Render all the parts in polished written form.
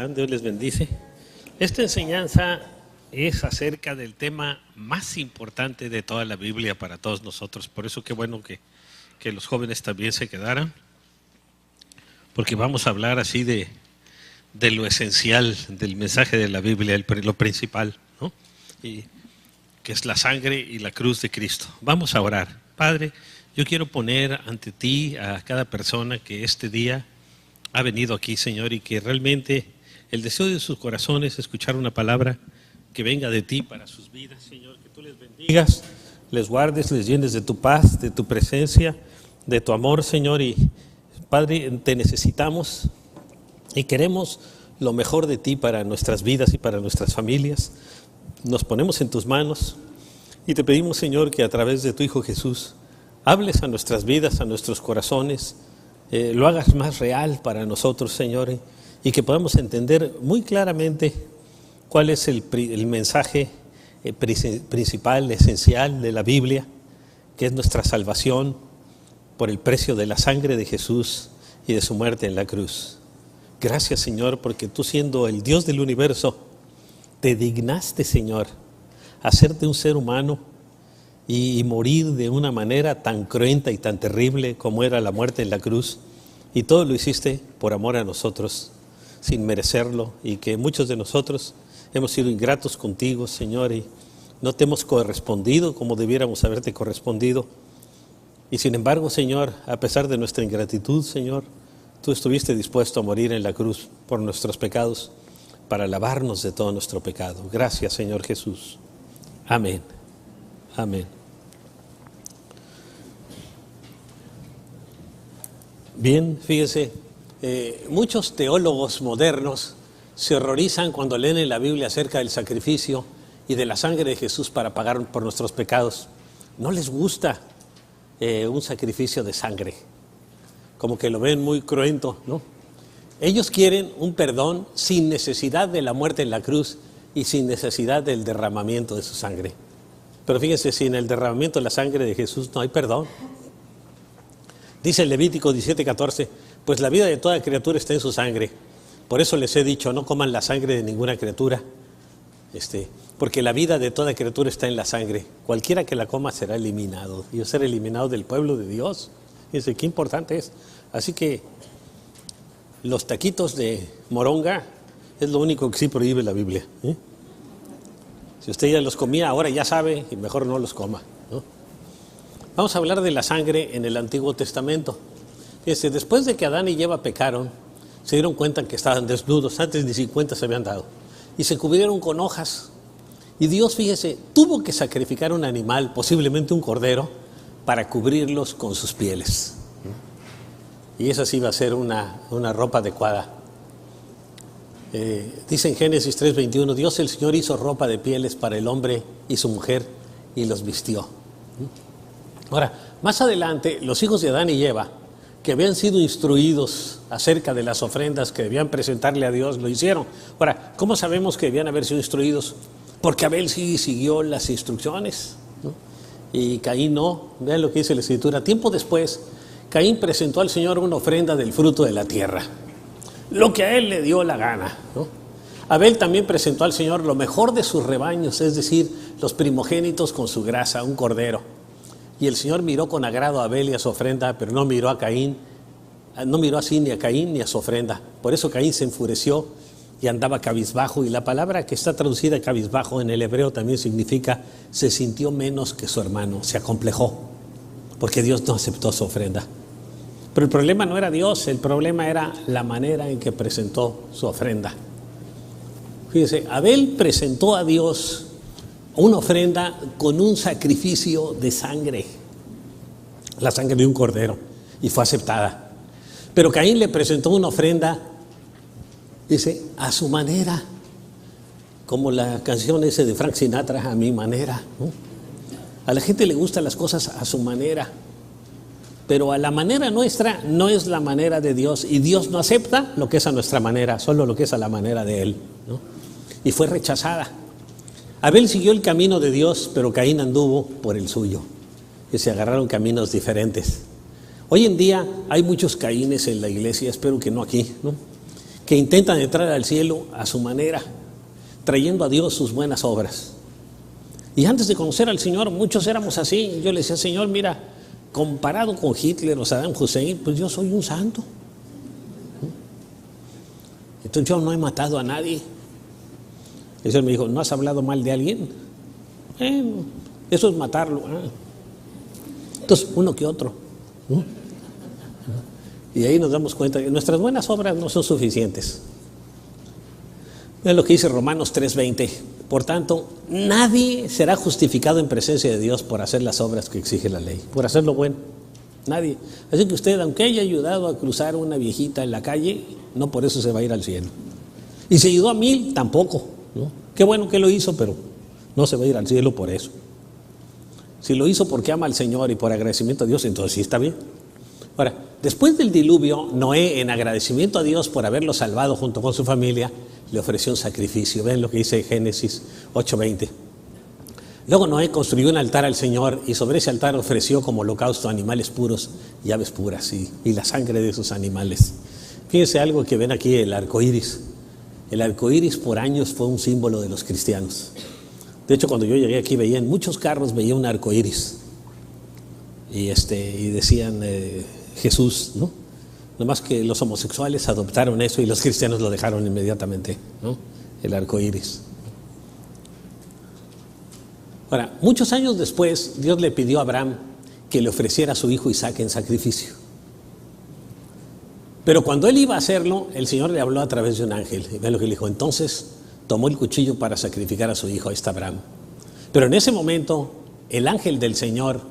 Dios les bendice. Esta enseñanza es acerca del tema más importante de toda la Biblia para todos nosotros. Por eso qué bueno que los jóvenes también se quedaran, porque vamos a hablar así de lo esencial del mensaje de la Biblia, lo principal, ¿no? Y que es la sangre y la cruz de Cristo. Vamos a orar. Padre, yo quiero poner ante ti a cada persona que este día ha venido aquí, Señor, y que realmente el deseo de sus corazones es escuchar una palabra que venga de ti para sus vidas, Señor, que tú les bendigas, les guardes, les llenes de tu paz, de tu presencia, de tu amor, Señor. Y Padre, te necesitamos y queremos lo mejor de ti para nuestras vidas y para nuestras familias. Nos ponemos en tus manos y te pedimos, Señor, que a través de tu Hijo Jesús hables a nuestras vidas, a nuestros corazones, lo hagas más real para nosotros, Señor, y que podamos entender muy claramente cuál es el mensaje principal, esencial de la Biblia, que es nuestra salvación por el precio de la sangre de Jesús y de su muerte en la cruz. Gracias, Señor, porque tú, siendo el Dios del universo, te dignaste, Señor, hacerte un ser humano y morir de una manera tan cruenta y tan terrible como era la muerte en la cruz. Y todo lo hiciste por amor a nosotros, sin merecerlo, y que muchos de nosotros hemos sido ingratos contigo, Señor, y no te hemos correspondido como debiéramos haberte correspondido. Y sin embargo, Señor, a pesar de nuestra ingratitud, Señor, tú estuviste dispuesto a morir en la cruz por nuestros pecados, para lavarnos de todo nuestro pecado. Gracias, Señor Jesús. Amén. Amén. Bien, fíjese, muchos teólogos modernos se horrorizan cuando leen en la Biblia acerca del sacrificio y de la sangre de Jesús para pagar por nuestros pecados. No les gusta un sacrificio de sangre, como que lo ven muy cruento, ¿no? Ellos quieren un perdón sin necesidad de la muerte en la cruz y sin necesidad del derramamiento de su sangre. Pero fíjense, sin el derramamiento de la sangre de Jesús no hay perdón. Dice el Levítico 17:14, pues la vida de toda criatura está en su sangre. Por eso les he dicho, no coman la sangre de ninguna criatura, porque la vida de toda criatura está en la sangre. Cualquiera que la coma será eliminado. Y ser eliminado del pueblo de Dios. Fíjense qué importante es. Así que los taquitos de moronga es lo único que sí prohíbe la Biblia, ¿eh? Si usted ya los comía, ahora ya sabe, y mejor no los coma, ¿no? Vamos a hablar de la sangre en el Antiguo Testamento. Fíjense, después de que Adán y Eva pecaron, se dieron cuenta que estaban desnudos, antes ni 50 se habían dado, y se cubrieron con hojas. Y Dios, fíjese, tuvo que sacrificar un animal, posiblemente un cordero, para cubrirlos con sus pieles. Y esa sí iba a ser una ropa adecuada. Dice en Génesis 3:21, Dios el Señor hizo ropa de pieles para el hombre y su mujer y los vistió. Ahora, más adelante, los hijos de Adán y Eva, que habían sido instruidos acerca de las ofrendas que debían presentarle a Dios, lo hicieron. Ahora, ¿cómo sabemos que debían haber sido instruidos? Porque Abel sí siguió las instrucciones, ¿no? Y Caín no. Vean lo que dice la Escritura. Tiempo después, Caín presentó al Señor una ofrenda del fruto de la tierra, lo que a él le dio la gana, ¿no? Abel también presentó al Señor lo mejor de sus rebaños, es decir, los primogénitos con su grasa, un cordero. Y el Señor miró con agrado a Abel y a su ofrenda, pero no miró a Caín, no miró así ni a Caín ni a su ofrenda. Por eso Caín se enfureció y andaba cabizbajo. Y la palabra que está traducida cabizbajo en el hebreo también significa se sintió menos que su hermano, se acomplejó, porque Dios no aceptó su ofrenda. Pero el problema no era Dios, el problema era la manera en que presentó su ofrenda. Fíjense, Abel presentó a Dios una ofrenda con un sacrificio de sangre, la sangre de un cordero, y fue aceptada. Pero Caín le presentó una ofrenda, dice, a su manera, como la canción ese de Frank Sinatra, a mi manera, ¿no? A la gente le gustan las cosas a su manera, pero a la manera nuestra no es la manera de Dios, y Dios no acepta lo que es a nuestra manera, solo lo que es a la manera de Él, ¿no? Y fue rechazada. Abel siguió el camino de Dios, pero Caín anduvo por el suyo, que se agarraron caminos diferentes. Hoy en día hay muchos Caínes en la iglesia, espero que no aquí, ¿no? que intentan entrar al cielo a su manera, trayendo a Dios sus buenas obras. Y antes de conocer al Señor, muchos éramos así. Yo le decía, Señor, mira, comparado con Hitler o Saddam Hussein, pues yo soy un santo. Entonces yo no he matado a nadie. El Señor me dijo, ¿no has hablado mal de alguien? Eso es matarlo. Entonces, uno que otro. Y ahí nos damos cuenta que nuestras buenas obras no son suficientes. Vean lo que dice Romanos 3:20. Por tanto, nadie será justificado en presencia de Dios por hacer las obras que exige la ley, por hacer lo bueno. Nadie. Así que usted, aunque haya ayudado a cruzar una viejita en la calle, no por eso se va a ir al cielo. Y si ayudó a 1000, tampoco, ¿no? Qué bueno que lo hizo, pero no se va a ir al cielo por eso. Si lo hizo porque ama al Señor y por agradecimiento a Dios, entonces sí está bien. Ahora, después del diluvio, Noé, en agradecimiento a Dios por haberlo salvado junto con su familia, le ofreció un sacrificio. Ven lo que dice Génesis 8:20. Luego Noé construyó un altar al Señor y sobre ese altar ofreció como holocausto animales puros y aves puras y la sangre de esos animales. Fíjense algo que ven aquí, el arco iris. El arco iris por años fue un símbolo de los cristianos. De hecho, cuando yo llegué aquí veía en muchos carros veía un arco iris y decían Jesús, ¿no? Nomás que los homosexuales adoptaron eso y los cristianos lo dejaron inmediatamente, ¿no? El arco iris. Ahora, muchos años después, Dios le pidió a Abraham que le ofreciera a su hijo Isaac en sacrificio. Pero cuando él iba a hacerlo, el Señor le habló a través de un ángel. Y vean lo que le dijo. Entonces tomó el cuchillo para sacrificar a su hijo, a Abraham. Pero en ese momento, el ángel del Señor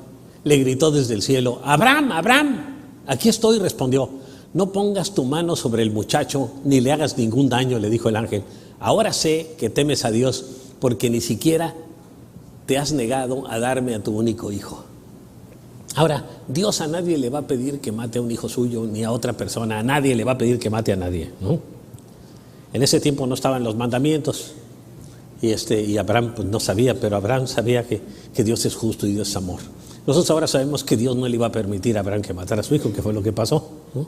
le gritó desde el cielo: Abraham, Abraham, aquí estoy, respondió. No pongas tu mano sobre el muchacho, ni le hagas ningún daño, le dijo el ángel. Ahora sé que temes a Dios, porque ni siquiera te has negado a darme a tu único hijo. Ahora, Dios a nadie le va a pedir que mate a un hijo suyo, ni a otra persona. A nadie le va a pedir que mate a nadie, ¿no? En ese tiempo no estaban los mandamientos. Y Abraham pues no sabía, pero Abraham sabía que Dios es justo y Dios es amor. Nosotros ahora sabemos que Dios no le iba a permitir a Abraham que matara a su hijo, que fue lo que pasó, ¿no?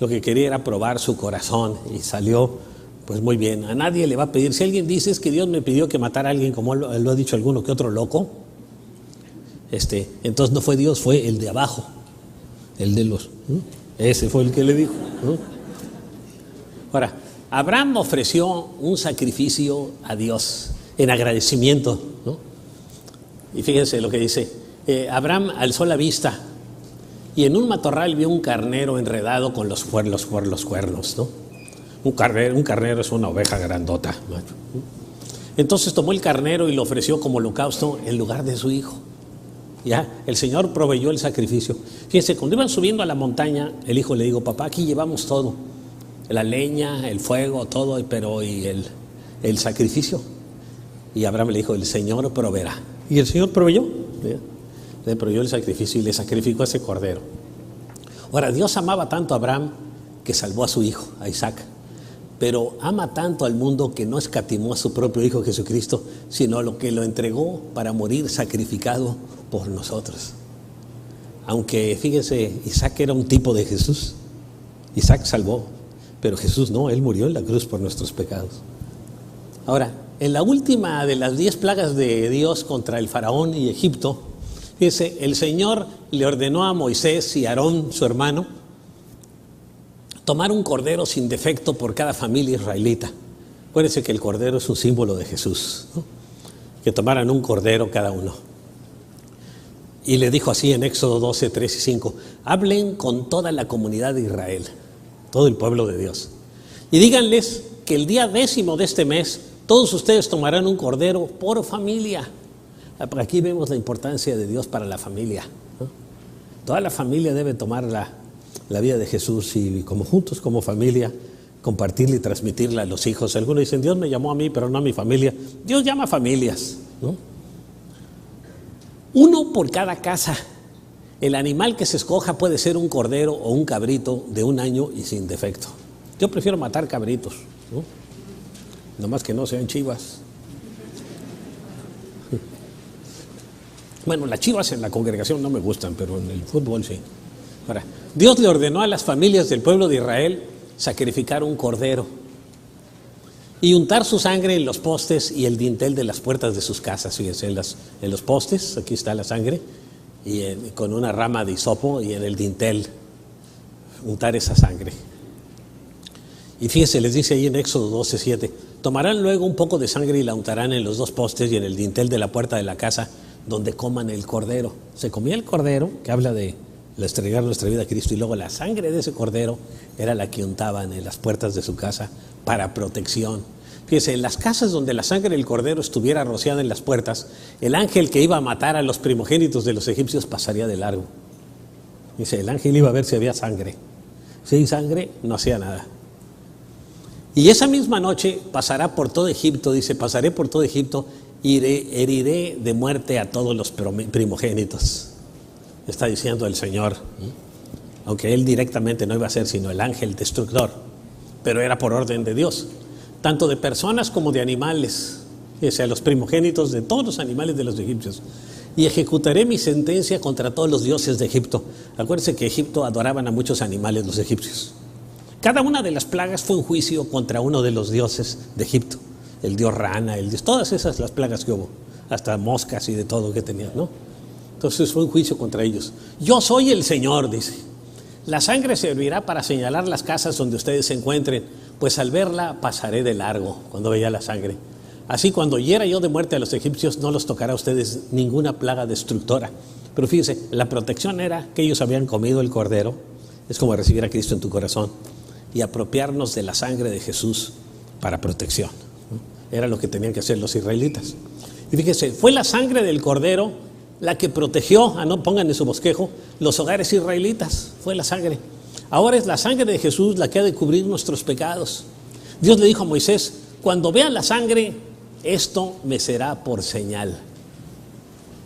Lo que quería era probar su corazón y salió pues muy bien. A nadie le va a pedir. Si alguien dice es que Dios me pidió que matara a alguien, como lo ha dicho alguno que otro loco, entonces no fue Dios, fue el de abajo, el de los, ¿no? Ese fue el que le dijo, ¿no? Ahora, Abraham ofreció un sacrificio a Dios en agradecimiento, ¿no? Y fíjense lo que dice. Abraham alzó la vista y en un matorral vio un carnero enredado con los cuernos, ¿no? Un carnero es una oveja grandota. Entonces tomó el carnero y lo ofreció como holocausto en lugar de su hijo. Ya, el Señor proveyó el sacrificio. Fíjense, cuando iban subiendo a la montaña, el hijo le dijo: papá, aquí llevamos todo, la leña, el fuego, todo, pero ¿y el sacrificio? Y Abraham le dijo: el Señor proveerá. Y el Señor proveyó. ¿Ya? Le proveyó el sacrificio y le sacrificó a ese cordero. Ahora, Dios amaba tanto a Abraham que salvó a su hijo, a Isaac. Pero ama tanto al mundo que no escatimó a su propio hijo Jesucristo, sino lo que lo entregó para morir sacrificado por nosotros. Aunque, fíjense, Isaac era un tipo de Jesús. Isaac salvó, pero Jesús no, él murió en la cruz por nuestros pecados. Ahora, en la última de las 10 plagas de Dios contra el faraón y Egipto, fíjense, el Señor le ordenó a Moisés y a Aarón, su hermano, tomar un cordero sin defecto por cada familia israelita. Acuérdense que el cordero es un símbolo de Jesús, ¿no? Que tomaran un cordero cada uno. Y le dijo así en Éxodo 12, 3 y 5: hablen con toda la comunidad de Israel, todo el pueblo de Dios, y díganles que el día 10º de este mes todos ustedes tomarán un cordero por familia. Aquí vemos la importancia de Dios para la familia, ¿no? Toda la familia debe tomar la vida de Jesús y como juntos, como familia, compartirla y transmitirla a los hijos. Algunos dicen: Dios me llamó a mí, pero no a mi familia. Dios llama a familias, ¿no? Uno por cada casa. El animal que se escoja puede ser un cordero o un cabrito de 1 año y sin defecto. Yo prefiero matar cabritos, ¿no? Nomás que no sean chivas. Bueno, las chivas en la congregación no me gustan, pero en el fútbol sí. Ahora, Dios le ordenó a las familias del pueblo de Israel sacrificar un cordero. y untar su sangre en los postes y el dintel de las puertas de sus casas. Fíjense, en los postes, aquí está la sangre, y con una rama de hisopo, y en el dintel untar esa sangre. Y fíjense, les dice ahí en Éxodo 12:7, tomarán luego un poco de sangre y la untarán en los dos postes y en el dintel de la puerta de la casa donde coman el cordero. Se comía el cordero, que habla de entregar nuestra vida a Cristo, y luego la sangre de ese cordero era la que untaban en las puertas de su casa para protección. Fíjense, en las casas donde la sangre del cordero estuviera rociada en las puertas, el ángel que iba a matar a los primogénitos de los egipcios pasaría de largo. Dice, el ángel iba a ver si había sangre. Si hay sangre, no hacía nada. Y esa misma noche pasará por todo Egipto, dice, pasaré por todo Egipto y heriré de muerte a todos los primogénitos. Está diciendo el Señor, aunque Él directamente no iba a ser sino el ángel destructor, pero era por orden de Dios, tanto de personas como de animales, o sea, los primogénitos de todos los animales de los egipcios. Y ejecutaré mi sentencia contra todos los dioses de Egipto. Acuérdense que Egipto adoraban a muchos animales los egipcios. Cada una de las plagas fue un juicio contra uno de los dioses de Egipto. El dios rana, todas esas las plagas que hubo, hasta moscas y de todo que tenían, ¿no? Entonces fue un juicio contra ellos. Yo soy el Señor, dice. La sangre servirá para señalar las casas donde ustedes se encuentren, pues al verla pasaré de largo, cuando veía la sangre. Así, cuando hiera yo de muerte a los egipcios, no los tocará a ustedes ninguna plaga destructora. Pero fíjense, la protección era que ellos habían comido el cordero, es como recibir a Cristo en tu corazón, y apropiarnos de la sangre de Jesús para protección. Era lo que tenían que hacer los israelitas. Y fíjense, fue la sangre del cordero la que protegió, no pongan en su bosquejo, los hogares israelitas. Fue la sangre. Ahora es la sangre de Jesús la que ha de cubrir nuestros pecados. Dios le dijo a Moisés, cuando vean la sangre, esto me será por señal.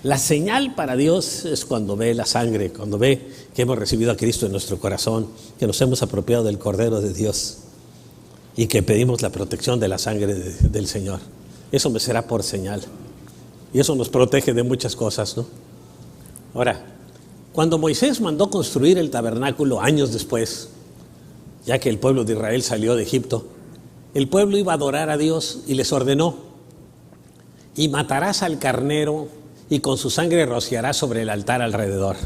La señal para Dios es cuando ve la sangre, cuando ve que hemos recibido a Cristo en nuestro corazón, que nos hemos apropiado del Cordero de Dios y que pedimos la protección de la sangre del Señor. Eso me será por señal. Y eso nos protege de muchas cosas, ¿no? Ahora, cuando Moisés mandó construir el tabernáculo años después, ya que el pueblo de Israel salió de Egipto, el pueblo iba a adorar a Dios y les ordenó, y matarás al carnero y con su sangre rociarás sobre el altar alrededor.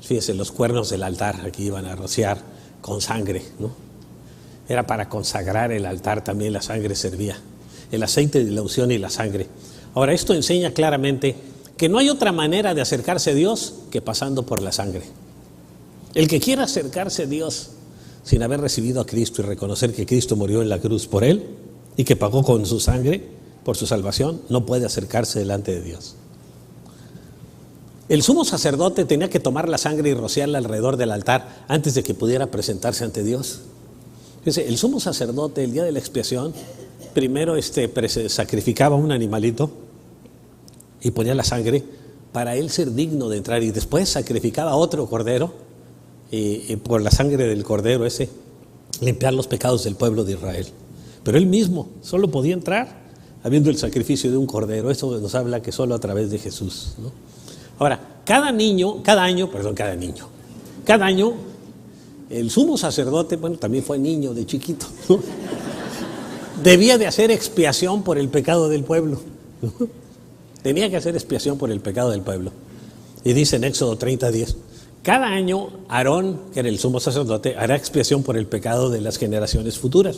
Fíjense, los cuernos del altar aquí iban a rociar con sangre, ¿no? Era para consagrar el altar, también la sangre servía. El aceite de la unción y la sangre. Ahora, esto enseña claramente que no hay otra manera de acercarse a Dios que pasando por la sangre. El que quiera acercarse a Dios sin haber recibido a Cristo y reconocer que Cristo murió en la cruz por él y que pagó con su sangre por su salvación, no puede acercarse delante de Dios. El sumo sacerdote tenía que tomar la sangre y rociarla alrededor del altar antes de que pudiera presentarse ante Dios. Fíjense, el sumo sacerdote, el día de la expiación, primero sacrificaba un animalito y ponía la sangre para él ser digno de entrar, y después sacrificaba otro cordero y por la sangre del cordero ese limpiar los pecados del pueblo de Israel. Pero él mismo solo podía entrar habiendo el sacrificio de un cordero. Eso nos habla que solo a través de Jesús, ¿no? Ahora, cada año, el sumo sacerdote, bueno, también fue niño de chiquito, ¿no? Debía de hacer expiación por el pecado del pueblo, ¿no? Tenía que hacer expiación por el pecado del pueblo. Y dice en Éxodo 30:10, cada año Aarón, que era el sumo sacerdote, hará expiación por el pecado de las generaciones futuras.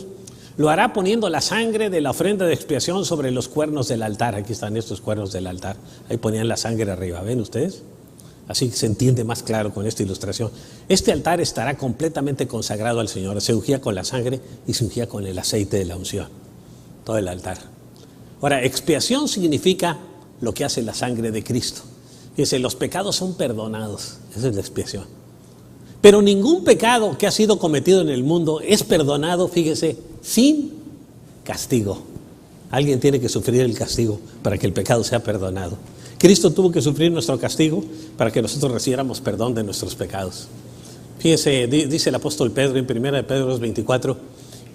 Lo hará poniendo la sangre de la ofrenda de expiación sobre los cuernos del altar. Aquí están estos cuernos del altar. Ahí ponían la sangre arriba, ¿ven ustedes? Así se entiende más claro con esta ilustración. Este altar estará completamente consagrado al Señor. Se ungía con la sangre y se ungía con el aceite de la unción. Todo el altar. Ahora, expiación significa lo que hace la sangre de Cristo. Fíjense, los pecados son perdonados. Esa es la expiación. Pero ningún pecado que ha sido cometido en el mundo es perdonado, fíjese, sin castigo. Alguien tiene que sufrir el castigo para que el pecado sea perdonado. Cristo tuvo que sufrir nuestro castigo para que nosotros recibiéramos perdón de nuestros pecados. Fíjese, dice el apóstol Pedro en 1 de Pedro 24,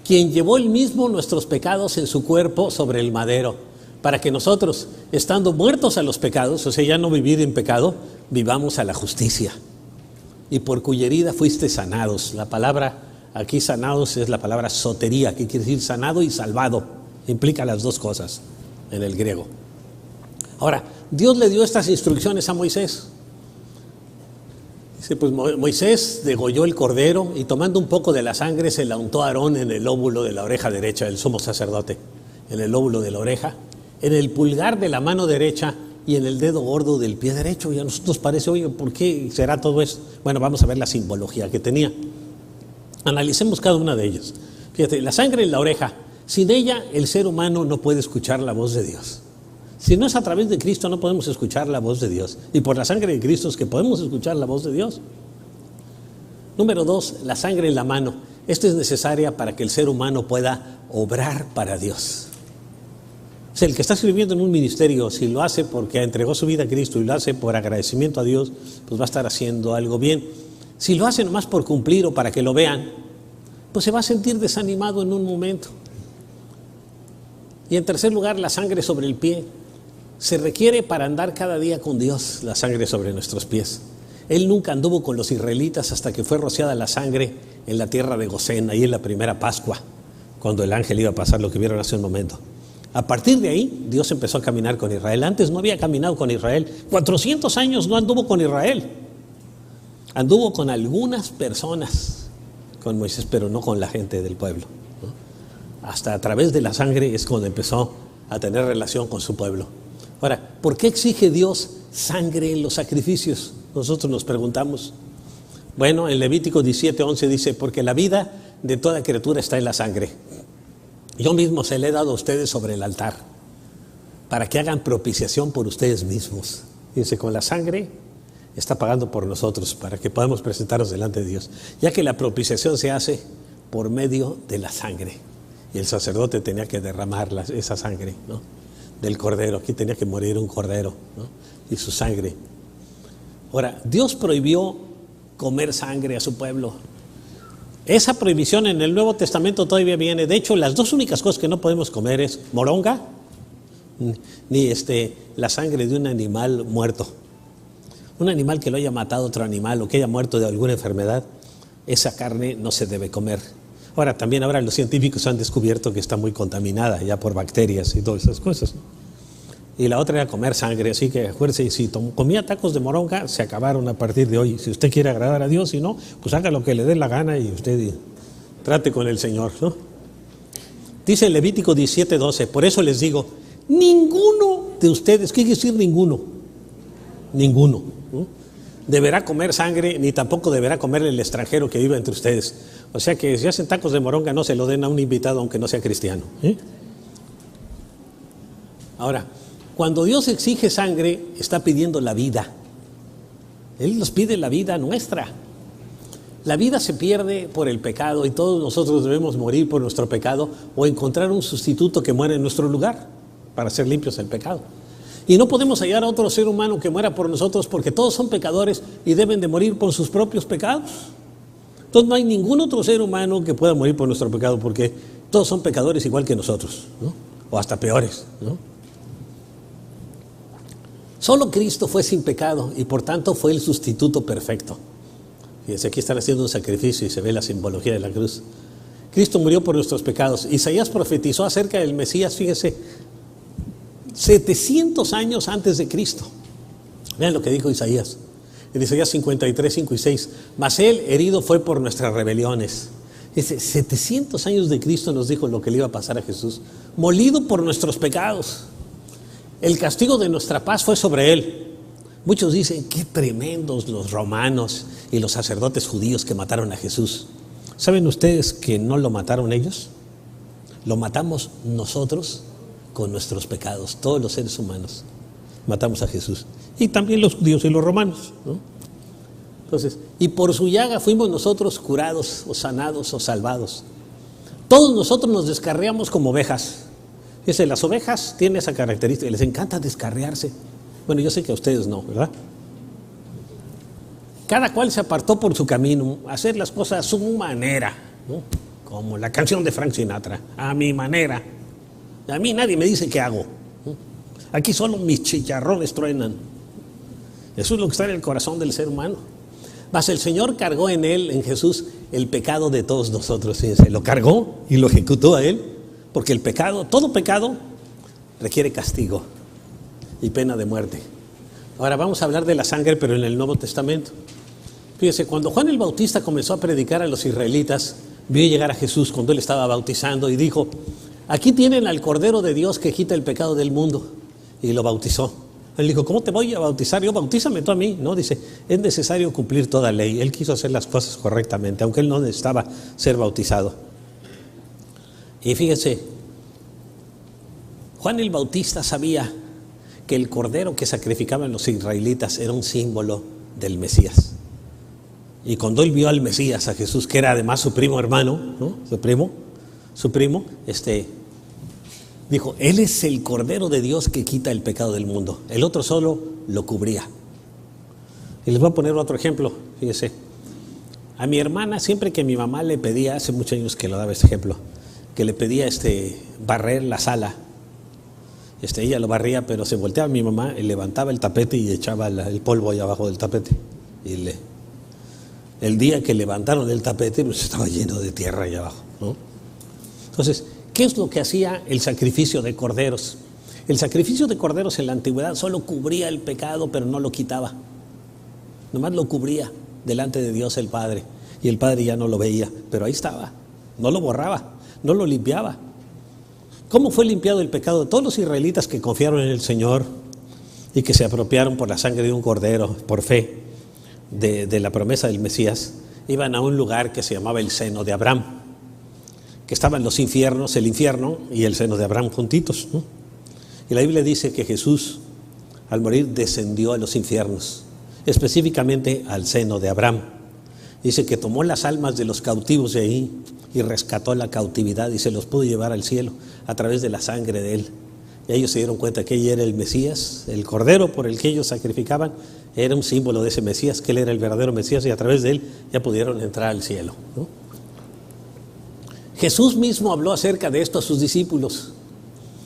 quien llevó él mismo nuestros pecados en su cuerpo sobre el madero, para que nosotros, estando muertos a los pecados, o sea, ya no vivir en pecado, vivamos a la justicia. Y por cuya herida fuiste sanados. La palabra aquí sanados es la palabra sotería, que quiere decir sanado y salvado. Implica las dos cosas en el griego. Ahora, Dios le dio estas instrucciones a Moisés. Dice, pues Moisés degolló el cordero y tomando un poco de la sangre se la untó a Aarón en el lóbulo de la oreja derecha del sumo sacerdote, en el lóbulo de la oreja, en el pulgar de la mano derecha y en el dedo gordo del pie derecho. Y a nosotros parece, oye, ¿por qué será todo eso? Bueno, vamos a ver la simbología que tenía. Analicemos cada una de ellas. Fíjate, la sangre en la oreja, sin ella el ser humano no puede escuchar la voz de Dios. Si no es a través de Cristo no podemos escuchar la voz de Dios. Y por la sangre de Cristo es que podemos escuchar la voz de Dios. Número 2, la sangre en la mano. Esta es necesaria para que el ser humano pueda obrar para Dios. O sea, el que está sirviendo en un ministerio, si lo hace porque entregó su vida a Cristo y lo hace por agradecimiento a Dios, pues va a estar haciendo algo bien. Si lo hace nomás por cumplir o para que lo vean, pues se va a sentir desanimado en un momento. Y en tercer lugar, la sangre sobre el pie. Se requiere para andar cada día con Dios la sangre sobre nuestros pies. Él nunca anduvo con los israelitas hasta que fue rociada la sangre en la tierra de Gosén, ahí en la primera Pascua, cuando el ángel iba a pasar lo que vieron hace un momento. A partir de ahí, Dios empezó a caminar con Israel. Antes no había caminado con Israel. 400 años no anduvo con Israel. Anduvo con algunas personas, con Moisés, pero no con la gente del pueblo, ¿no? Hasta a través de la sangre es cuando empezó a tener relación con su pueblo. Ahora, ¿por qué exige Dios sangre en los sacrificios? Nosotros nos preguntamos. Bueno, en Levítico 17:11 dice, porque la vida de toda criatura está en la sangre. Yo mismo se le he dado a ustedes sobre el altar, para que hagan propiciación por ustedes mismos. Dice, con la sangre está pagando por nosotros, para que podamos presentarnos delante de Dios. Ya que la propiciación se hace por medio de la sangre. Y el sacerdote tenía que derramar esa sangre, ¿no?, del cordero. Aquí tenía que morir un cordero, ¿no?, y su sangre. Ahora, Dios prohibió comer sangre a su pueblo. Esa prohibición en el Nuevo Testamento todavía viene. De hecho, las dos únicas cosas que no podemos comer es moronga, ni la sangre de un animal muerto. Un animal que lo haya matado otro animal o que haya muerto de alguna enfermedad, esa carne no se debe comer. Ahora, también ahora los científicos han descubierto que está muy contaminada ya por bacterias y todas esas cosas. Y la otra era comer sangre, así que acuérdese, si comía tacos de moronga, se acabaron a partir de hoy. Si usted quiere agradar a Dios, si no, pues haga lo que le dé la gana y usted trate con el Señor, ¿no? Dice en Levítico 17:12, por eso les digo, ninguno de ustedes, ¿qué quiere decir ninguno? Ninguno, ¿no?, deberá comer sangre, ni tampoco deberá comer el extranjero que viva entre ustedes. O sea que si hacen tacos de moronga, no se lo den a un invitado aunque no sea cristiano, ¿eh? Ahora, cuando Dios exige sangre, está pidiendo la vida. Él nos pide la vida nuestra. La vida se pierde por el pecado y todos nosotros debemos morir por nuestro pecado o encontrar un sustituto que muera en nuestro lugar para ser limpios del pecado. Y no podemos hallar a otro ser humano que muera por nosotros porque todos son pecadores y deben de morir por sus propios pecados. Entonces no hay ningún otro ser humano que pueda morir por nuestro pecado porque todos son pecadores igual que nosotros, ¿no?, o hasta peores, ¿no? Solo Cristo fue sin pecado y por tanto fue el sustituto perfecto. Fíjense, aquí están haciendo un sacrificio y se ve la simbología de la cruz. Cristo murió por nuestros pecados. Isaías profetizó acerca del Mesías, fíjense, 700 años antes de Cristo. Vean lo que dijo Isaías. En Isaías 53, 5 y 6. Mas él herido fue por nuestras rebeliones. Dice, 700 años de Cristo nos dijo lo que le iba a pasar a Jesús. Molido por nuestros pecados. El castigo de nuestra paz fue sobre él. Muchos dicen, qué tremendos los romanos y los sacerdotes judíos que mataron a Jesús. ¿Saben ustedes que no lo mataron ellos? Lo matamos nosotros con nuestros pecados, todos los seres humanos. Matamos a Jesús. Y también los judíos y los romanos, ¿no? Entonces, y por su llaga fuimos nosotros curados o sanados o salvados. Todos nosotros nos descarriamos como ovejas. Fíjense, las ovejas tienen esa característica, les encanta descarriarse. Bueno, yo sé que a ustedes no, ¿verdad? Cada cual se apartó por su camino, hacer las cosas a su manera, ¿no? Como la canción de Frank Sinatra, a mi manera. A mí nadie me dice qué hago, ¿no? Aquí solo mis chicharrones truenan. Eso es lo que está en el corazón del ser humano. Mas el Señor cargó en él, en Jesús, el pecado de todos nosotros. Fíjense, lo cargó y lo ejecutó a él Porque el pecado, todo pecado, requiere castigo y pena de muerte. Ahora vamos a hablar de la sangre, pero en el Nuevo Testamento. Fíjese, cuando Juan el Bautista comenzó a predicar a los israelitas, vio llegar a Jesús cuando él estaba bautizando y dijo: aquí tienen al Cordero de Dios que quita el pecado del mundo. Y lo bautizó. Él dijo: ¿cómo te voy a bautizar yo? Bautízame tú a mí. No, dice, es necesario cumplir toda ley. Él quiso hacer las cosas correctamente, aunque él no necesitaba ser bautizado. Y fíjense, Juan el Bautista sabía que el cordero que sacrificaban los israelitas era un símbolo del Mesías. Y cuando él vio al Mesías, a Jesús, que era además su primo hermano, ¿no? Su primo, dijo: él es el Cordero de Dios que quita el pecado del mundo. El otro solo lo cubría. Y les voy a poner otro ejemplo, fíjese. A mi hermana, siempre que mi mamá le pedía, hace muchos años que lo daba este ejemplo, que le pedía barrer la sala, ella lo barría, pero se volteaba mi mamá y levantaba el tapete y echaba el polvo ahí abajo del tapete. Y el día que levantaron el tapete, pues estaba lleno de tierra ahí abajo, ¿no? Entonces, ¿qué es lo que hacía el sacrificio de corderos? El sacrificio de corderos en la antigüedad solo cubría el pecado, pero no lo quitaba. Nomás lo cubría delante de Dios el Padre. Y el Padre ya no lo veía, pero ahí estaba. No lo borraba, no lo limpiaba. ¿Cómo fue limpiado el pecado de todos los israelitas que confiaron en el Señor y que se apropiaron por la sangre de un cordero, por fe de la promesa del Mesías? Iban a un lugar que se llamaba el seno de Abraham, que estaban los infiernos, el infierno y el seno de Abraham juntitos, ¿no? Y la Biblia dice que Jesús, al morir, descendió a los infiernos, específicamente al seno de Abraham. Dice que tomó las almas de los cautivos de ahí y rescató la cautividad y se los pudo llevar al cielo a través de la sangre de él. Y ellos se dieron cuenta que él era el Mesías, el cordero por el que ellos sacrificaban, era un símbolo de ese Mesías, que él era el verdadero Mesías, y a través de él ya pudieron entrar al cielo, ¿no? Jesús mismo habló acerca de esto a sus discípulos.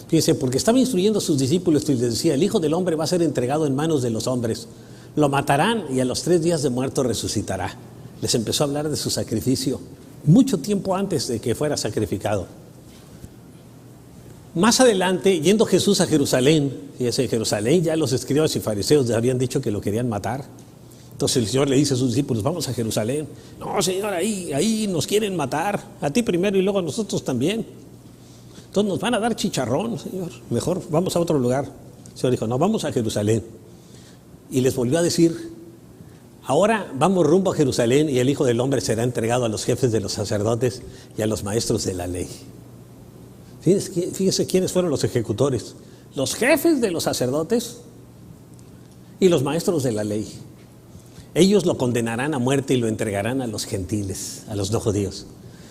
Fíjense, porque estaba instruyendo a sus discípulos y les decía: el Hijo del Hombre va a ser entregado en manos de los hombres, lo matarán y a los 3 días de muerto resucitará. Les empezó a hablar de su sacrificio mucho tiempo antes de que fuera sacrificado. Más adelante, yendo Jesús a Jerusalén, fíjense, en Jerusalén ya los escribas y fariseos les habían dicho que lo querían matar. Entonces el Señor le dice a sus discípulos: vamos a Jerusalén. No, Señor, ahí nos quieren matar, a ti primero y luego a nosotros también. Entonces nos van a dar chicharrón, Señor, mejor vamos a otro lugar. El Señor dijo: no, vamos a Jerusalén. Y les volvió a decir: ahora vamos rumbo a Jerusalén y el Hijo del Hombre será entregado a los jefes de los sacerdotes y a los maestros de la ley. Fíjense quiénes fueron los ejecutores: los jefes de los sacerdotes y los maestros de la ley. Ellos lo condenarán a muerte y lo entregarán a los gentiles, a los no judíos.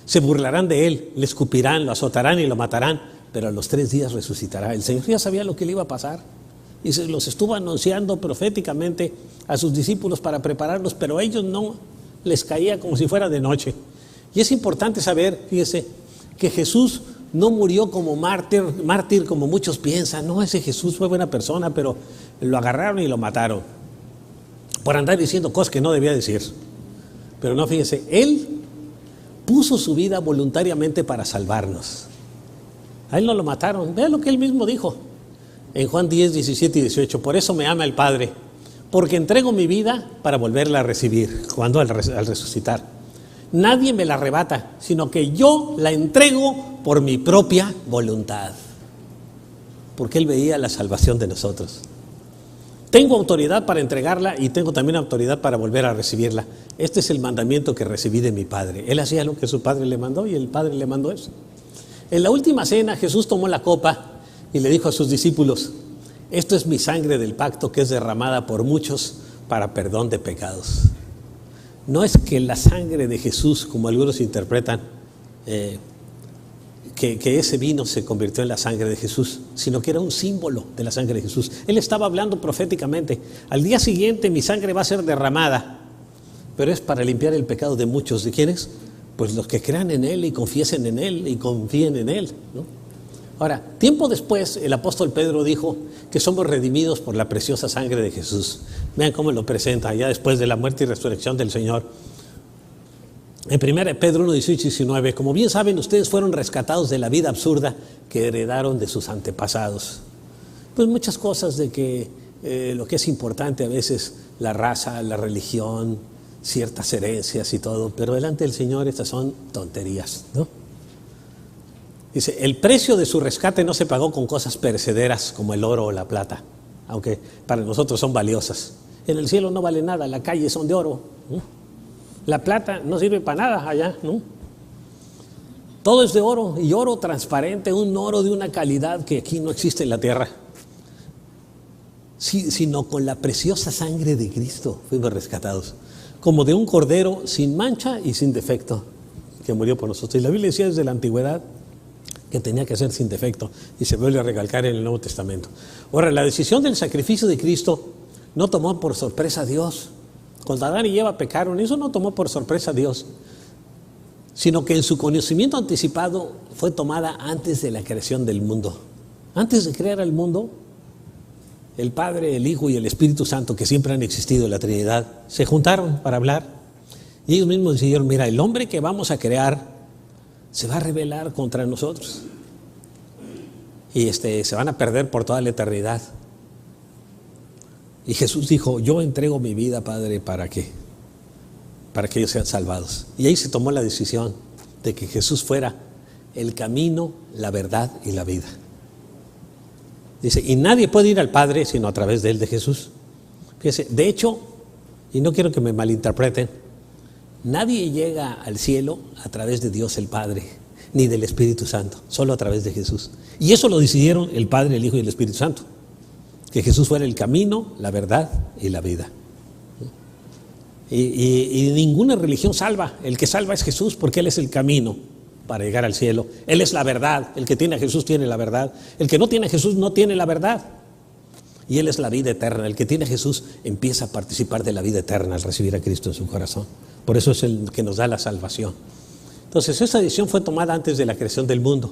Se burlarán de él, le escupirán, lo azotarán y lo matarán, pero a los 3 días resucitará. El Señor ya sabía lo que le iba a pasar y se los estuvo anunciando proféticamente a sus discípulos para prepararlos, pero a ellos no les caía como si fuera de noche. Y es importante saber, fíjese, que Jesús no murió como mártir como muchos piensan. No, ese Jesús fue buena persona, pero lo agarraron y lo mataron por andar diciendo cosas que no debía decir. Pero no, fíjese, él puso su vida voluntariamente para salvarnos. A él no lo mataron. Vean lo que él mismo dijo en Juan 10, 17 y 18. Por eso me ama el Padre, porque entrego mi vida para volverla a recibir cuando al resucitar. Nadie me la arrebata, sino que yo la entrego por mi propia voluntad. Porque él veía la salvación de nosotros. Tengo autoridad para entregarla y tengo también autoridad para volver a recibirla. Este es el mandamiento que recibí de mi Padre. Él hacía lo que su Padre le mandó y el Padre le mandó eso. En la última cena, Jesús tomó la copa y le dijo a sus discípulos: esto es mi sangre del pacto que es derramada por muchos para perdón de pecados. No es que la sangre de Jesús, como algunos interpretan, que ese vino se convirtió en la sangre de Jesús, sino que era un símbolo de la sangre de Jesús. Él estaba hablando proféticamente: al día siguiente mi sangre va a ser derramada, pero es para limpiar el pecado de muchos. ¿De quiénes? Pues los que crean en Él y confiesen en Él y confíen en Él, ¿no? Ahora, tiempo después, el apóstol Pedro dijo que somos redimidos por la preciosa sangre de Jesús. Vean cómo lo presenta, ya después de la muerte y resurrección del Señor. En 1 Pedro 1, 18 y 19, como bien saben, ustedes fueron rescatados de la vida absurda que heredaron de sus antepasados. Pues muchas cosas de que lo que es importante a veces, la raza, la religión, ciertas herencias y todo, pero delante del Señor estas son tonterías, ¿no? Dice, el precio de su rescate no se pagó con cosas perecederas como el oro o la plata, aunque para nosotros son valiosas. En el cielo no vale nada, las calles son de oro, ¿no? La plata no sirve para nada allá, ¿no? Todo es de oro, y oro transparente, un oro de una calidad que aquí no existe en la tierra. Sí, sino con la preciosa sangre de Cristo fuimos rescatados, como de un cordero sin mancha y sin defecto, que murió por nosotros. Y la Biblia decía desde la antigüedad que tenía que ser sin defecto, y se vuelve a recalcar en el Nuevo Testamento. Ahora, la decisión del sacrificio de Cristo no tomó por sorpresa a Dios. Cuando Adán y Eva pecaron, eso no tomó por sorpresa a Dios, sino que en su conocimiento anticipado fue tomada antes de la creación del mundo. Antes de crear el mundo, el Padre, el Hijo y el Espíritu Santo, que siempre han existido en la Trinidad, se juntaron para hablar, y ellos mismos decidieron, mira, el hombre que vamos a crear se va a rebelar contra nosotros, y se van a perder por toda la eternidad. Y Jesús dijo, yo entrego mi vida, Padre, ¿para qué? Para que ellos sean salvados. Y ahí se tomó la decisión de que Jesús fuera el camino, la verdad y la vida. Dice, y nadie puede ir al Padre sino a través de él, de Jesús. Fíjese, de hecho, y no quiero que me malinterpreten, nadie llega al cielo a través de Dios el Padre, ni del Espíritu Santo, solo a través de Jesús. Y eso lo decidieron el Padre, el Hijo y el Espíritu Santo, que Jesús fuera el camino, la verdad y la vida. Y ninguna religión salva. El que salva es Jesús, porque Él es el camino para llegar al cielo. Él es la verdad. El que tiene a Jesús tiene la verdad. El que no tiene a Jesús no tiene la verdad. Y Él es la vida eterna. El que tiene a Jesús empieza a participar de la vida eterna al recibir a Cristo en su corazón. Por eso es el que nos da la salvación. Entonces, esa decisión fue tomada antes de la creación del mundo.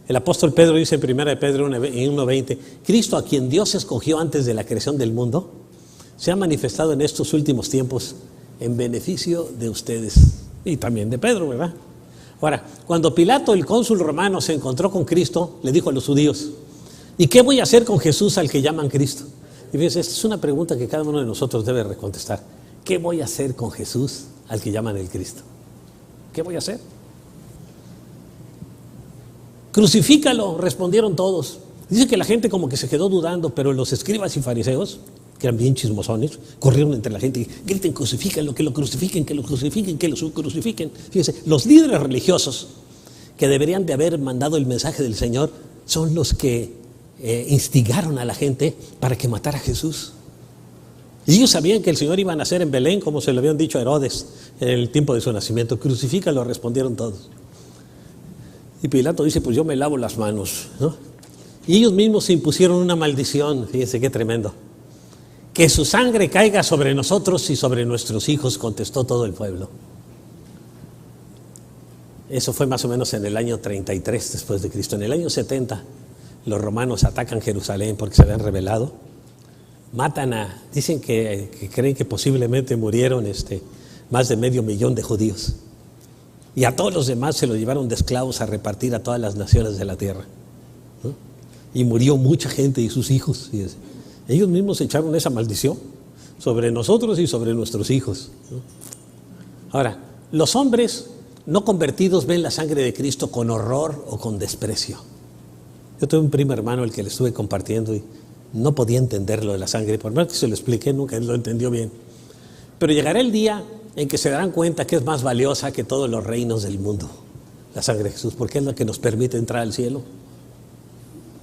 El apóstol Pedro dice en 1 Pedro 1:20, Cristo, a quien Dios escogió antes de la creación del mundo, se ha manifestado en estos últimos tiempos en beneficio de ustedes. Y también de Pedro, ¿verdad? Ahora, cuando Pilato, el cónsul romano, se encontró con Cristo, le dijo a los judíos, ¿y qué voy a hacer con Jesús al que llaman Cristo? Y fíjense, esta es una pregunta que cada uno de nosotros debe contestar. ¿Qué voy a hacer con Jesús al que llaman el Cristo? ¿Qué voy a hacer? Crucifícalo, respondieron todos. Dice que la gente como que se quedó dudando, pero los escribas y fariseos, que eran bien chismosones, corrieron entre la gente y griten, crucifíquenlo, que lo crucifiquen, que lo crucifiquen, que lo crucifiquen. Fíjense, los líderes religiosos que deberían de haber mandado el mensaje del Señor son los que instigaron a la gente para que matara a Jesús. Y ellos sabían que el Señor iba a nacer en Belén, como se lo habían dicho a Herodes en el tiempo de su nacimiento. Crucifícalo, respondieron todos. Y Pilato dice, pues yo me lavo las manos, ¿no? Y ellos mismos se impusieron una maldición, fíjense qué tremendo. Que su sangre caiga sobre nosotros y sobre nuestros hijos, contestó todo el pueblo. Eso fue más o menos en el año 33 después de Cristo. En el año 70 los romanos atacan Jerusalén porque se habían rebelado. Matan dicen que creen que posiblemente murieron más de 500,000 de judíos. Y a todos los demás se los llevaron de esclavos a repartir a todas las naciones de la tierra, ¿no? Y murió mucha gente y sus hijos. Fíjense. Ellos mismos echaron esa maldición sobre nosotros y sobre nuestros hijos, ¿no? Ahora, los hombres no convertidos ven la sangre de Cristo con horror o con desprecio. Yo tuve un primo hermano el que le estuve compartiendo y no podía entender lo de la sangre. Por más que se lo expliqué, nunca lo entendió bien. Pero llegará el día en que se darán cuenta que es más valiosa que todos los reinos del mundo, la sangre de Jesús, porque es la que nos permite entrar al cielo.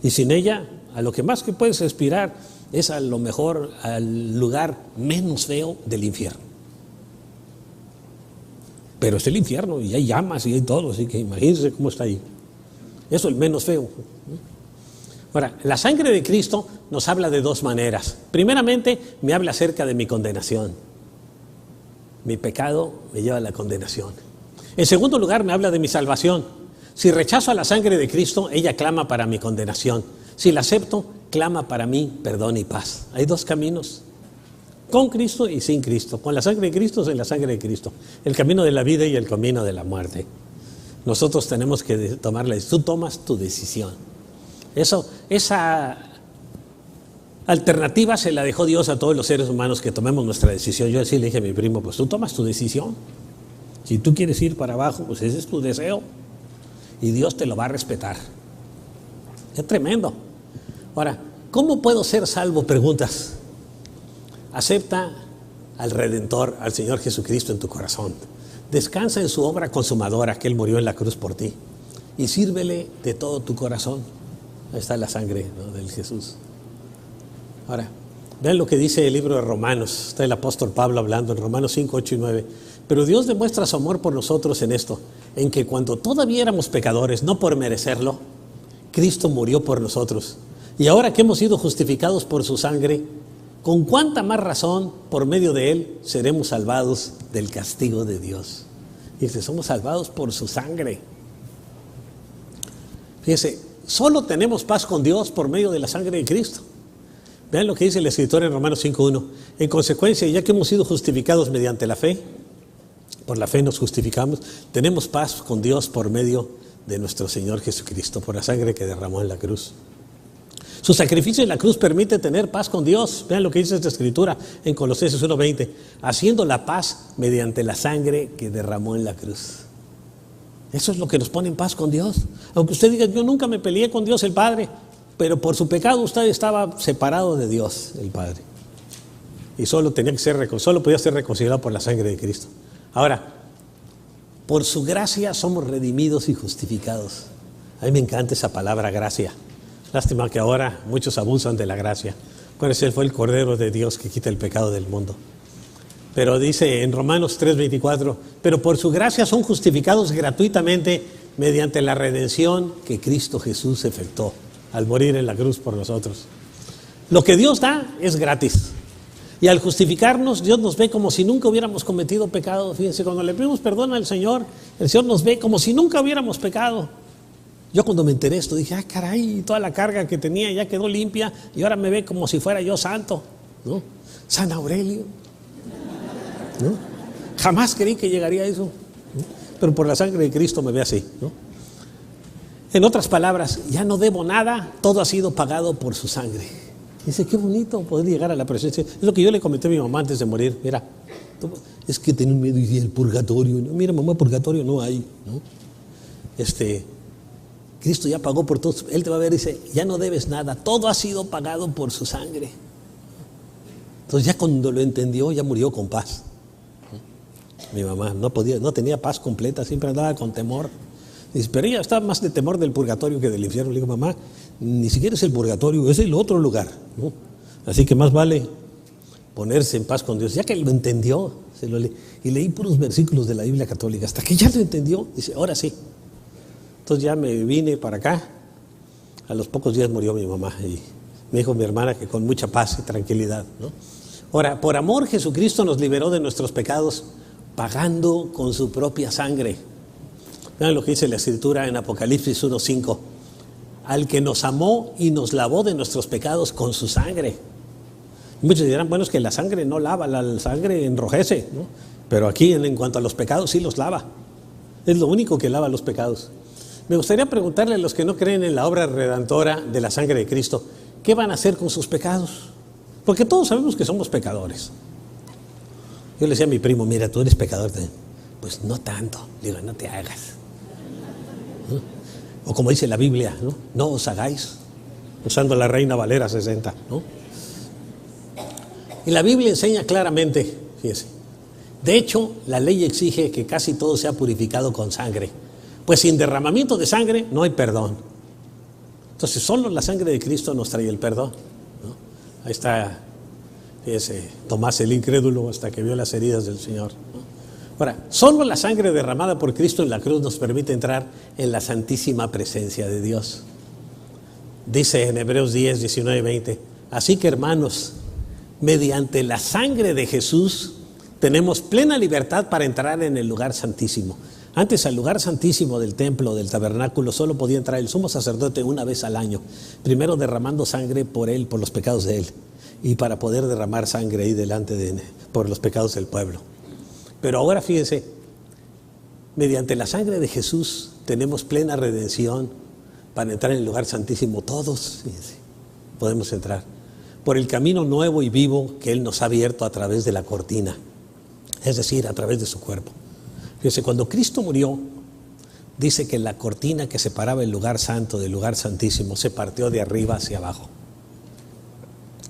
Y sin ella, a lo que más que puedes aspirar es a lo mejor al lugar menos feo del infierno. Pero es el infierno y hay llamas y hay todo, así que imagínense cómo está ahí. Eso es el menos feo. Ahora, la sangre de Cristo nos habla de dos maneras. Primeramente, me habla acerca de mi condenación. Mi pecado me lleva a la condenación. En segundo lugar, me habla de mi salvación. Si rechazo a la sangre de Cristo, ella clama para mi condenación. Si la acepto, clama para mí perdón y paz. Hay dos caminos. Con Cristo y sin Cristo. Con la sangre de Cristo, sin la sangre de Cristo. El camino de la vida y el camino de la muerte. Nosotros tenemos que tomar la decisión. Tú tomas tu decisión. Esa alternativa se la dejó Dios a todos los seres humanos, que tomemos nuestra decisión. Yo así le dije a mi primo, pues tú tomas tu decisión. Si tú quieres ir para abajo, pues ese es tu deseo. Y Dios te lo va a respetar. Es tremendo. Ahora, ¿cómo puedo ser salvo? Preguntas. Acepta al Redentor, al Señor Jesucristo en tu corazón. Descansa en su obra consumadora, que Él murió en la cruz por ti. Y sírvele de todo tu corazón. Ahí está la sangre, ¿no?, del Jesús. Ahora, vean lo que dice el libro de Romanos. Está el apóstol Pablo hablando en Romanos 5, 8 y 9. Pero Dios demuestra su amor por nosotros en esto, en que cuando todavía éramos pecadores, no por merecerlo, Cristo murió por nosotros. Y ahora que hemos sido justificados por su sangre, con cuánta más razón, por medio de Él, seremos salvados del castigo de Dios. Y dice, somos salvados por su sangre. Fíjese, solo tenemos paz con Dios por medio de la sangre de Cristo. Vean lo que dice el escritor en Romanos 5:1. En consecuencia, ya que hemos sido justificados mediante la fe, por la fe nos justificamos, tenemos paz con Dios por medio de nuestro Señor Jesucristo, por la sangre que derramó en la cruz. Su sacrificio en la cruz permite tener paz con Dios. Vean lo que dice esta escritura en Colosenses 1:20. Haciendo la paz mediante la sangre que derramó en la cruz. Eso es lo que nos pone en paz con Dios. Aunque usted diga, yo nunca me peleé con Dios el Padre, pero por su pecado usted estaba separado de Dios el Padre. Y solo podía ser reconciliado por la sangre de Cristo. Ahora, por su gracia somos redimidos y justificados. A mí me encanta esa palabra, gracia. Lástima que ahora muchos abusan de la gracia. Acuérdense, Él fue el Cordero de Dios que quita el pecado del mundo. Pero dice en Romanos 3:24, pero por su gracia son justificados gratuitamente mediante la redención que Cristo Jesús efectuó al morir en la cruz por nosotros. Lo que Dios da es gratis. Y al justificarnos, Dios nos ve como si nunca hubiéramos cometido pecado. Fíjense, cuando le pedimos perdón al Señor, el Señor nos ve como si nunca hubiéramos pecado. Yo cuando me enteré esto dije, caray, toda la carga que tenía ya quedó limpia y ahora me ve como si fuera yo santo, ¿no? San Aurelio, ¿no? Jamás creí que llegaría a eso, ¿no? Pero por la sangre de Cristo me ve así, ¿no? En otras palabras, ya no debo nada, todo ha sido pagado por su sangre. Dice, qué bonito poder llegar a la presencia. Es lo que yo le comenté a mi mamá antes de morir. Mira, es que tengo miedo y el purgatorio. Mira, mamá, purgatorio no hay, ¿no? Cristo ya pagó por todo. Él te va a ver y dice, ya no debes nada, todo ha sido pagado por su sangre. Entonces ya cuando lo entendió, ya murió con paz. Mi mamá no tenía paz completa, siempre andaba con temor. Dice, pero ella estaba más de temor del purgatorio que del infierno. Le digo, mamá, ni siquiera es el purgatorio, es el otro lugar, ¿no? Así que más vale ponerse en paz con Dios. Ya que lo entendió, y leí puros versículos de la Biblia católica, hasta que ya lo entendió, dice, ahora sí. Entonces ya me vine para acá. A los pocos días murió mi mamá y me dijo mi hermana que con mucha paz y tranquilidad, ¿no? Ahora, por amor Jesucristo nos liberó de nuestros pecados, pagando con su propia sangre. Vean lo que dice la Escritura en Apocalipsis 1:5. Al que nos amó y nos lavó de nuestros pecados con su sangre. Muchos dirán, bueno, es que la sangre no lava, la sangre enrojece, ¿no? Pero aquí en cuanto a los pecados sí los lava. Es lo único que lava los pecados. Me gustaría preguntarle a los que no creen en la obra redentora de la sangre de Cristo, ¿qué van a hacer con sus pecados? Porque todos sabemos que somos pecadores. Yo le decía a mi primo, mira, tú eres pecador. Pues no tanto. Le digo, no te hagas, ¿no? O como dice la Biblia, ¿no? No os hagáis, usando la Reina Valera 60, ¿no? Y la Biblia enseña claramente, fíjese, de hecho, la ley exige que casi todo sea purificado con sangre, pues sin derramamiento de sangre no hay perdón. Entonces, solo la sangre de Cristo nos trae el perdón, ¿no? Ahí está, fíjese, Tomás el incrédulo hasta que vio las heridas del Señor, ¿no? Ahora, solo la sangre derramada por Cristo en la cruz nos permite entrar en la santísima presencia de Dios. Dice en Hebreos 10, 19, 20, así que hermanos, mediante la sangre de Jesús tenemos plena libertad para entrar en el lugar santísimo. Antes, al lugar santísimo del templo, del tabernáculo, solo podía entrar el sumo sacerdote una vez al año, primero derramando sangre por él, por los pecados de él. y para poder derramar sangre ahí por los pecados del pueblo. Pero ahora fíjense, mediante la sangre de Jesús tenemos plena redención para entrar en el lugar santísimo. Todos, fíjense, podemos entrar por el camino nuevo y vivo que Él nos ha abierto a través de la cortina, es decir, a través de su cuerpo. Fíjense, cuando Cristo murió, dice que la cortina que separaba el lugar santo del lugar santísimo se partió de arriba hacia abajo.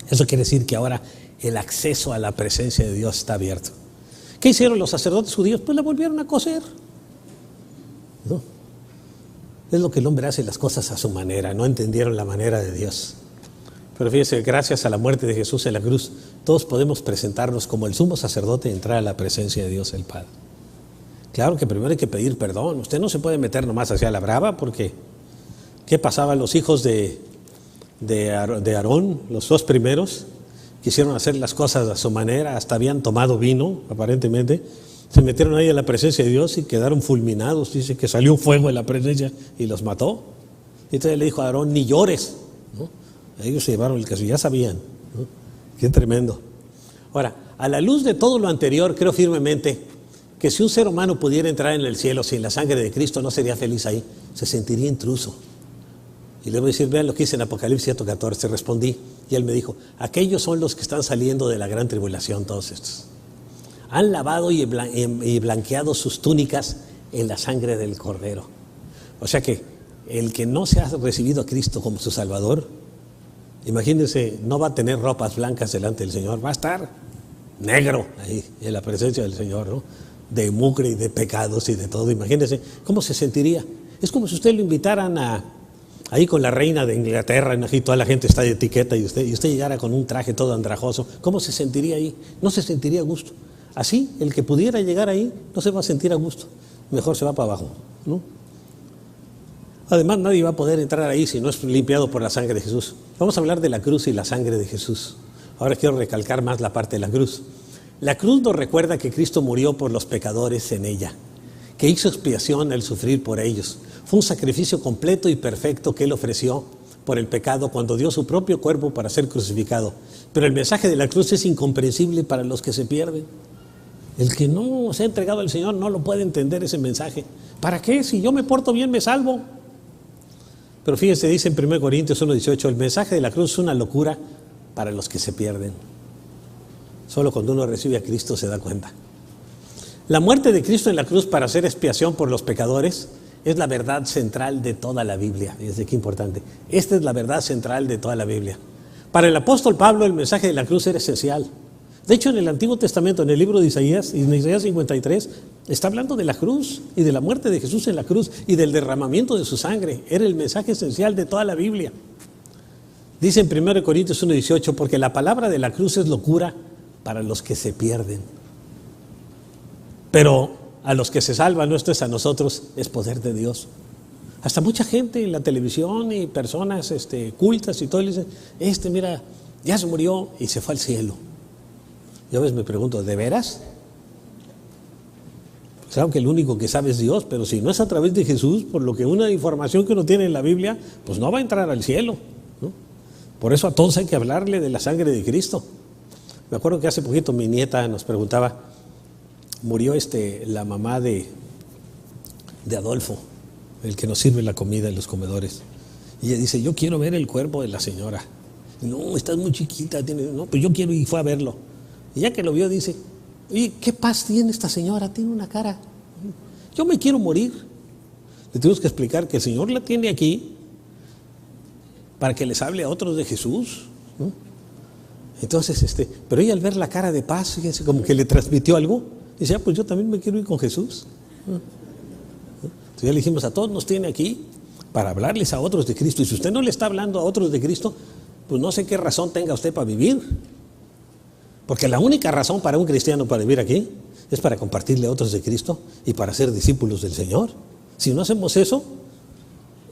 Eso quiere decir que ahora el acceso a la presencia de Dios está abierto. ¿Qué hicieron los sacerdotes judíos? Pues la volvieron a coser, ¿no? Es lo que el hombre hace las cosas a su manera, no entendieron la manera de Dios. Pero fíjense, gracias a la muerte de Jesús en la cruz, todos podemos presentarnos como el sumo sacerdote y entrar a la presencia de Dios el Padre. Claro que primero hay que pedir perdón. Usted no se puede meter nomás hacia la brava, porque ¿qué pasaba? Los hijos de Aarón, los dos primeros, quisieron hacer las cosas a su manera, hasta habían tomado vino, aparentemente, se metieron ahí a la presencia de Dios y quedaron fulminados. Dice que salió un fuego de la presencia y los mató. Y entonces le dijo a Aarón, ni llores, ¿no? Ellos se llevaron el caso, ya sabían, ¿no? Qué tremendo. Ahora, a la luz de todo lo anterior, creo firmemente que si un ser humano pudiera entrar en el cielo sin la sangre de Cristo, no sería feliz ahí, se sentiría intruso. Y le voy a decir, vean lo que dice en Apocalipsis 14, respondí, y él me dijo, aquellos son los que están saliendo de la gran tribulación, todos estos. Han lavado y blanqueado sus túnicas en la sangre del Cordero. O sea que el que no se ha recibido a Cristo como su Salvador, imagínense, no va a tener ropas blancas delante del Señor, va a estar negro ahí en la presencia del Señor, ¿no? De mugre y de pecados y de todo. Imagínense cómo se sentiría. Es como si usted lo invitaran ahí con la reina de Inglaterra, y toda la gente está de etiqueta, y usted llegara con un traje todo andrajoso. ¿Cómo se sentiría ahí? No se sentiría a gusto. Así, el que pudiera llegar ahí no se va a sentir a gusto. Mejor se va para abajo, ¿no? Además, nadie va a poder entrar ahí si no es limpiado por la sangre de Jesús. Vamos a hablar de la cruz y la sangre de Jesús. Ahora quiero recalcar más la parte de la cruz. La cruz nos recuerda que Cristo murió por los pecadores en ella, que hizo expiación al sufrir por ellos. Fue un sacrificio completo y perfecto que Él ofreció por el pecado cuando dio su propio cuerpo para ser crucificado. Pero el mensaje de la cruz es incomprensible para los que se pierden. El que no se ha entregado al Señor no lo puede entender ese mensaje. ¿Para qué? Si yo me porto bien me salvo. Pero fíjense, dice en 1 Corintios 1:18, el mensaje de la cruz es una locura para los que se pierden. Solo cuando uno recibe a Cristo se da cuenta. La muerte de Cristo en la cruz para hacer expiación por los pecadores es la verdad central de toda la Biblia. Fíjense qué importante. Esta es la verdad central de toda la Biblia. Para el apóstol Pablo el mensaje de la cruz era esencial. De hecho, en el Antiguo Testamento, en el libro de Isaías, en Isaías 53, está hablando de la cruz y de la muerte de Jesús en la cruz y del derramamiento de su sangre. Era el mensaje esencial de toda la Biblia. Dice en 1 Corintios 1:18, porque la palabra de la cruz es locura para los que se pierden, pero a los que se salvan, no esto es a nosotros, es poder de Dios. Hasta mucha gente en la televisión y personas cultas y todo, le dicen, mira, ya se murió y se fue al cielo. Yo a veces me pregunto, ¿de veras? Claro que el único que sabe es Dios, pero si no es a través de Jesús, por lo que una información que uno tiene en la Biblia, pues no va a entrar al cielo, ¿no? Por eso a todos hay que hablarle de la sangre de Cristo. Me acuerdo que hace poquito mi nieta nos preguntaba, murió la mamá de Adolfo, el que nos sirve la comida en los comedores. Y ella dice, yo quiero ver el cuerpo de la señora. No, estás muy chiquita. No, pues yo quiero, y fue a verlo. Y ya que lo vio dice, oye, ¿qué paz tiene esta señora? Tiene una cara. Yo me quiero morir. Le tuvimos que explicar que el Señor la tiene aquí para que les hable a otros de Jesús, ¿no? Entonces, pero ella al ver la cara de paz, fíjense, como que le transmitió algo, dice, pues yo también me quiero ir con Jesús. Entonces ya le dijimos, a todos nos tiene aquí para hablarles a otros de Cristo. Y si usted no le está hablando a otros de Cristo, pues no sé qué razón tenga usted para vivir. Porque la única razón para un cristiano para vivir aquí es para compartirle a otros de Cristo y para ser discípulos del Señor. Si no hacemos eso,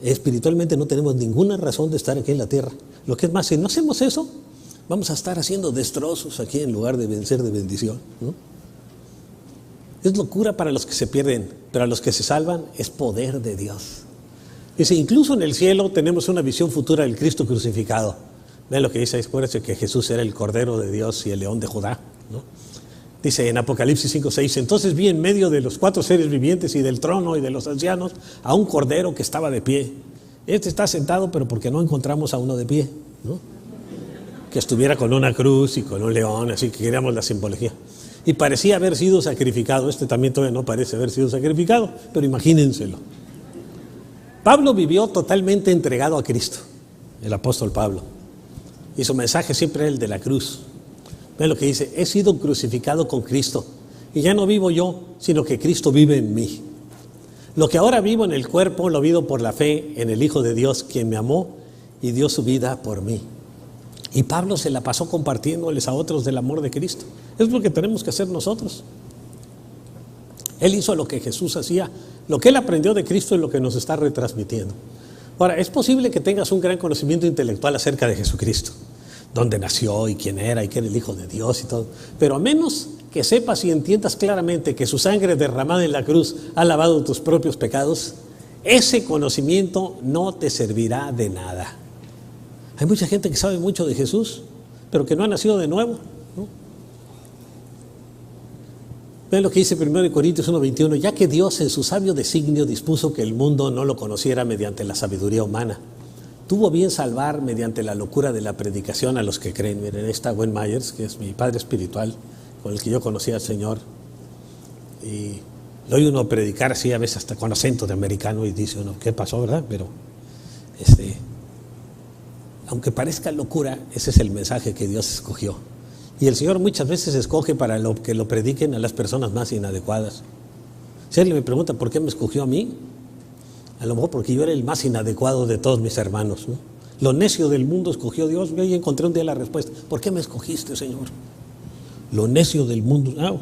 espiritualmente no tenemos ninguna razón de estar aquí en la tierra. Lo que es más, si no hacemos eso, vamos a estar haciendo destrozos aquí en lugar de ser de bendición, ¿no? Es locura para los que se pierden, pero a los que se salvan es poder de Dios. Dice, incluso en el cielo tenemos una visión futura del Cristo crucificado. Vean lo que dice, acuérdense que Jesús era el Cordero de Dios y el León de Judá, ¿no? Dice en Apocalipsis 5:6, entonces vi en medio de los 4 seres vivientes y del trono y de los ancianos a un cordero que estaba de pie. Este está sentado, pero porque no encontramos a uno de pie, ¿no? Que estuviera con una cruz y con un león, así que queríamos la simbología. Y parecía haber sido sacrificado. Este también todavía no parece haber sido sacrificado, pero imagínenselo. Pablo vivió totalmente entregado a Cristo, el apóstol Pablo. Y su mensaje siempre era el de la cruz. Vean lo que dice, he sido crucificado con Cristo. Y ya no vivo yo, sino que Cristo vive en mí. Lo que ahora vivo en el cuerpo, lo vivo por la fe en el Hijo de Dios, quien me amó y dio su vida por mí. Y Pablo se la pasó compartiéndoles a otros del amor de Cristo. Es lo que tenemos que hacer nosotros. Él hizo lo que Jesús hacía. Lo que él aprendió de Cristo es lo que nos está retransmitiendo. Ahora, es posible que tengas un gran conocimiento intelectual acerca de Jesucristo, dónde nació y quién era y que era el Hijo de Dios y todo. Pero a menos que sepas y entiendas claramente que su sangre derramada en la cruz ha lavado tus propios pecados, ese conocimiento no te servirá de nada. Hay mucha gente que sabe mucho de Jesús, pero que no ha nacido de nuevo, ¿no? Vean lo que dice 1 Corintios 1:21, ya que Dios en su sabio designio dispuso que el mundo no lo conociera mediante la sabiduría humana, tuvo bien salvar mediante la locura de la predicación a los que creen. Miren, ahí está Wayne Myers, que es mi padre espiritual, con el que yo conocí al Señor. Y lo oye uno predicar así, a veces hasta con acento de americano, y dice uno, ¿qué pasó, verdad? Pero, aunque parezca locura, ese es el mensaje que Dios escogió. Y el Señor muchas veces escoge para que lo prediquen a las personas más inadecuadas. Si alguien me pregunta, ¿por qué me escogió a mí? A lo mejor porque yo era el más inadecuado de todos mis hermanos, ¿no? Lo necio del mundo escogió Dios. Yo ahí encontré un día la respuesta. ¿Por qué me escogiste, Señor? Lo necio del mundo.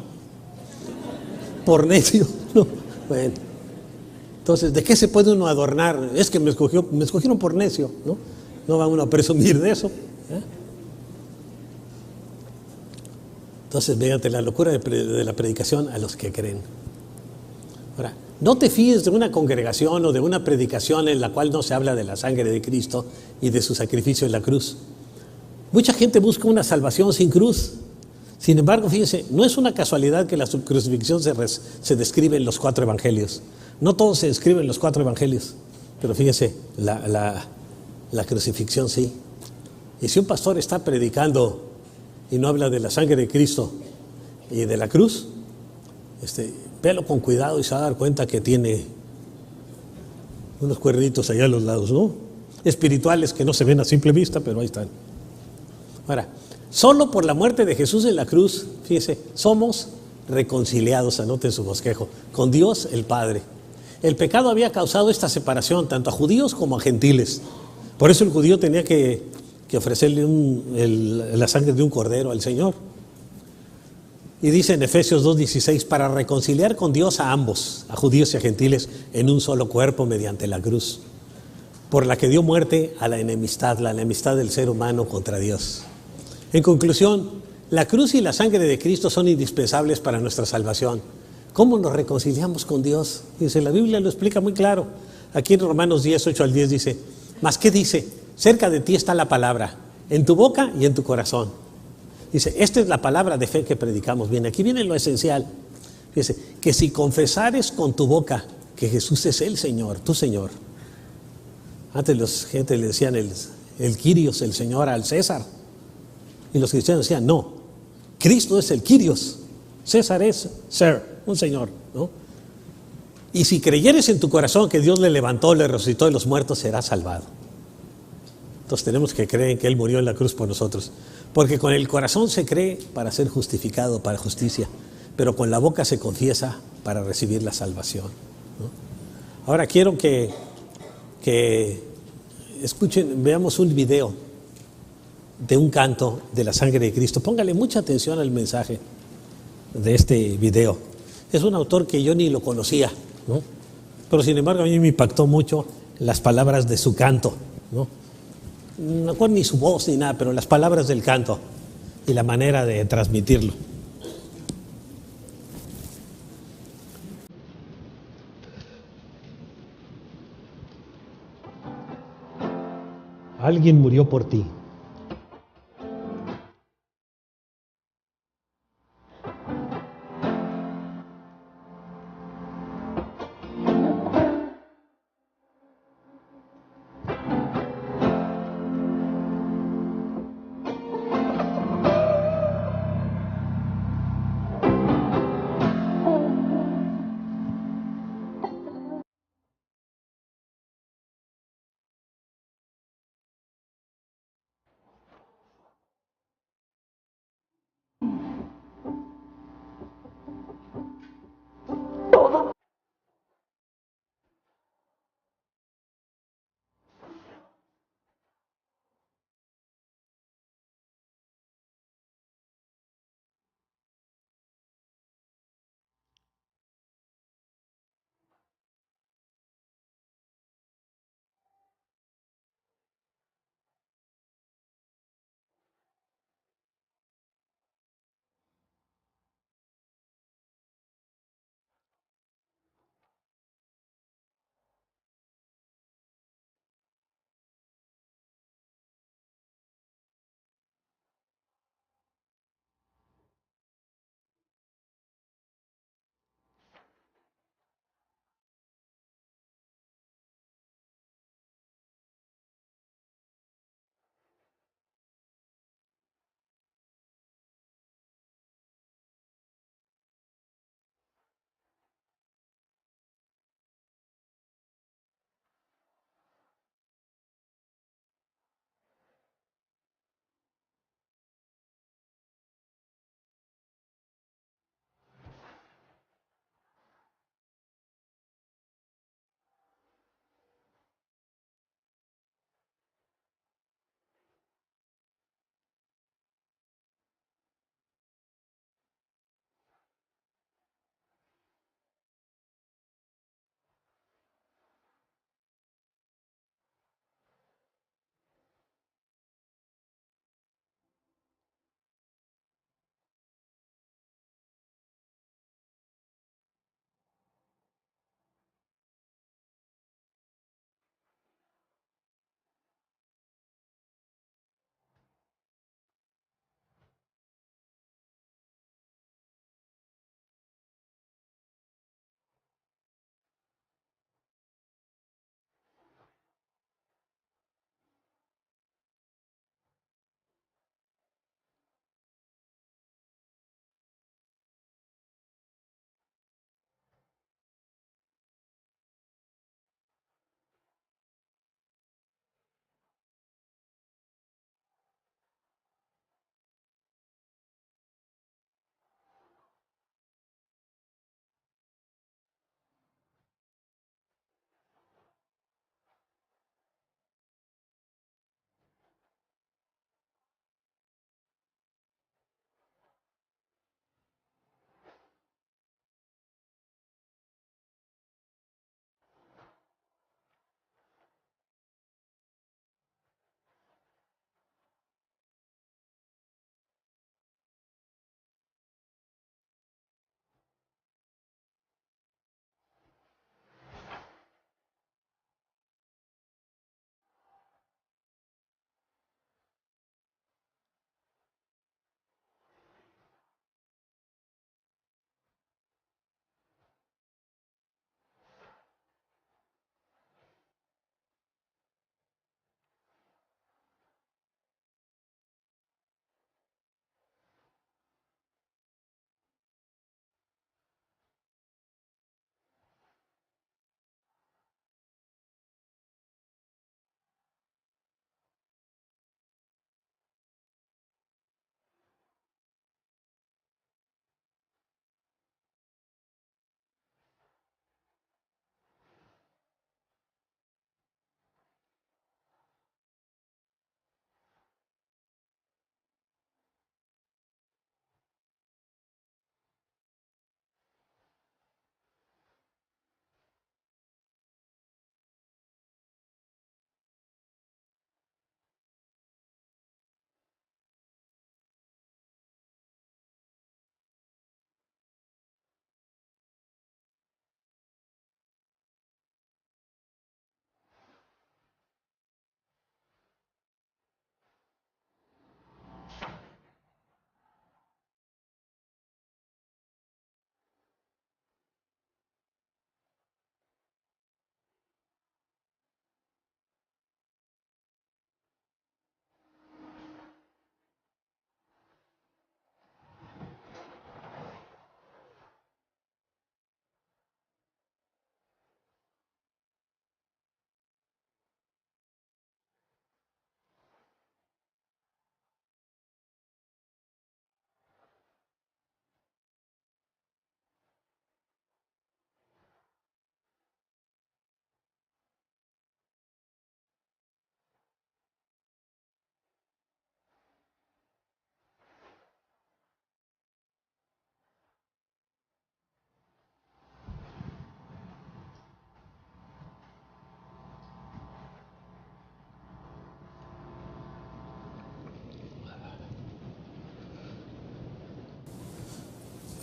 Por necio. No. Bueno. Entonces, ¿de qué se puede uno adornar? Es que me escogieron por necio, ¿no? No va uno a presumir de eso, ¿eh? Entonces, mediante la locura de la predicación a los que creen. Ahora, no te fíes de una congregación o de una predicación en la cual no se habla de la sangre de Cristo y de su sacrificio en la cruz. Mucha gente busca una salvación sin cruz. Sin embargo, fíjense, no es una casualidad que la crucifixión se describe en los 4 evangelios. No todo se describe en los 4 evangelios, pero fíjense, la crucifixión sí. Y si un pastor está predicando y no habla de la sangre de Cristo y de la cruz, véalo con cuidado y se va a dar cuenta que tiene unos cuernitos allá a los lados, ¿no? Espirituales que no se ven a simple vista, pero ahí están. Ahora, solo por la muerte de Jesús en la cruz, fíjese, somos reconciliados, anoten su bosquejo, con Dios el Padre. El pecado había causado esta separación tanto a judíos como a gentiles. Por eso el judío tenía que ofrecerle la sangre de un cordero al Señor. Y dice en Efesios 2:16, para reconciliar con Dios a ambos, a judíos y a gentiles, en un solo cuerpo mediante la cruz, por la que dio muerte a la enemistad del ser humano contra Dios. En conclusión, la cruz y la sangre de Cristo son indispensables para nuestra salvación. ¿Cómo nos reconciliamos con Dios? Dice, la Biblia lo explica muy claro. Aquí en Romanos 10:8-10 dice, ¿mas qué dice? Cerca de ti está la palabra, en tu boca y en tu corazón. Dice, esta es la palabra de fe que predicamos. Bien, aquí viene lo esencial. Dice, que si confesares con tu boca que Jesús es el Señor, tu Señor. Antes los gente le decían el Kyrios, el Señor al César. Y los cristianos decían, no, Cristo es el Kyrios. César es Sir, un Señor, ¿no? Y si creyeres en tu corazón que Dios le levantó, le resucitó de los muertos, serás salvado. Entonces tenemos que creer en que Él murió en la cruz por nosotros. Porque con el corazón se cree para ser justificado, para justicia. Pero con la boca se confiesa para recibir la salvación, ¿no? Ahora quiero que escuchen, veamos un video de un canto de la sangre de Cristo. Póngale mucha atención al mensaje de este video. Es un autor que yo ni lo conocía, ¿no? Pero sin embargo a mí me impactó mucho las palabras de su canto, ¿no? No acuerdo ni su voz ni nada, pero las palabras del canto y la manera de transmitirlo. Alguien murió por ti.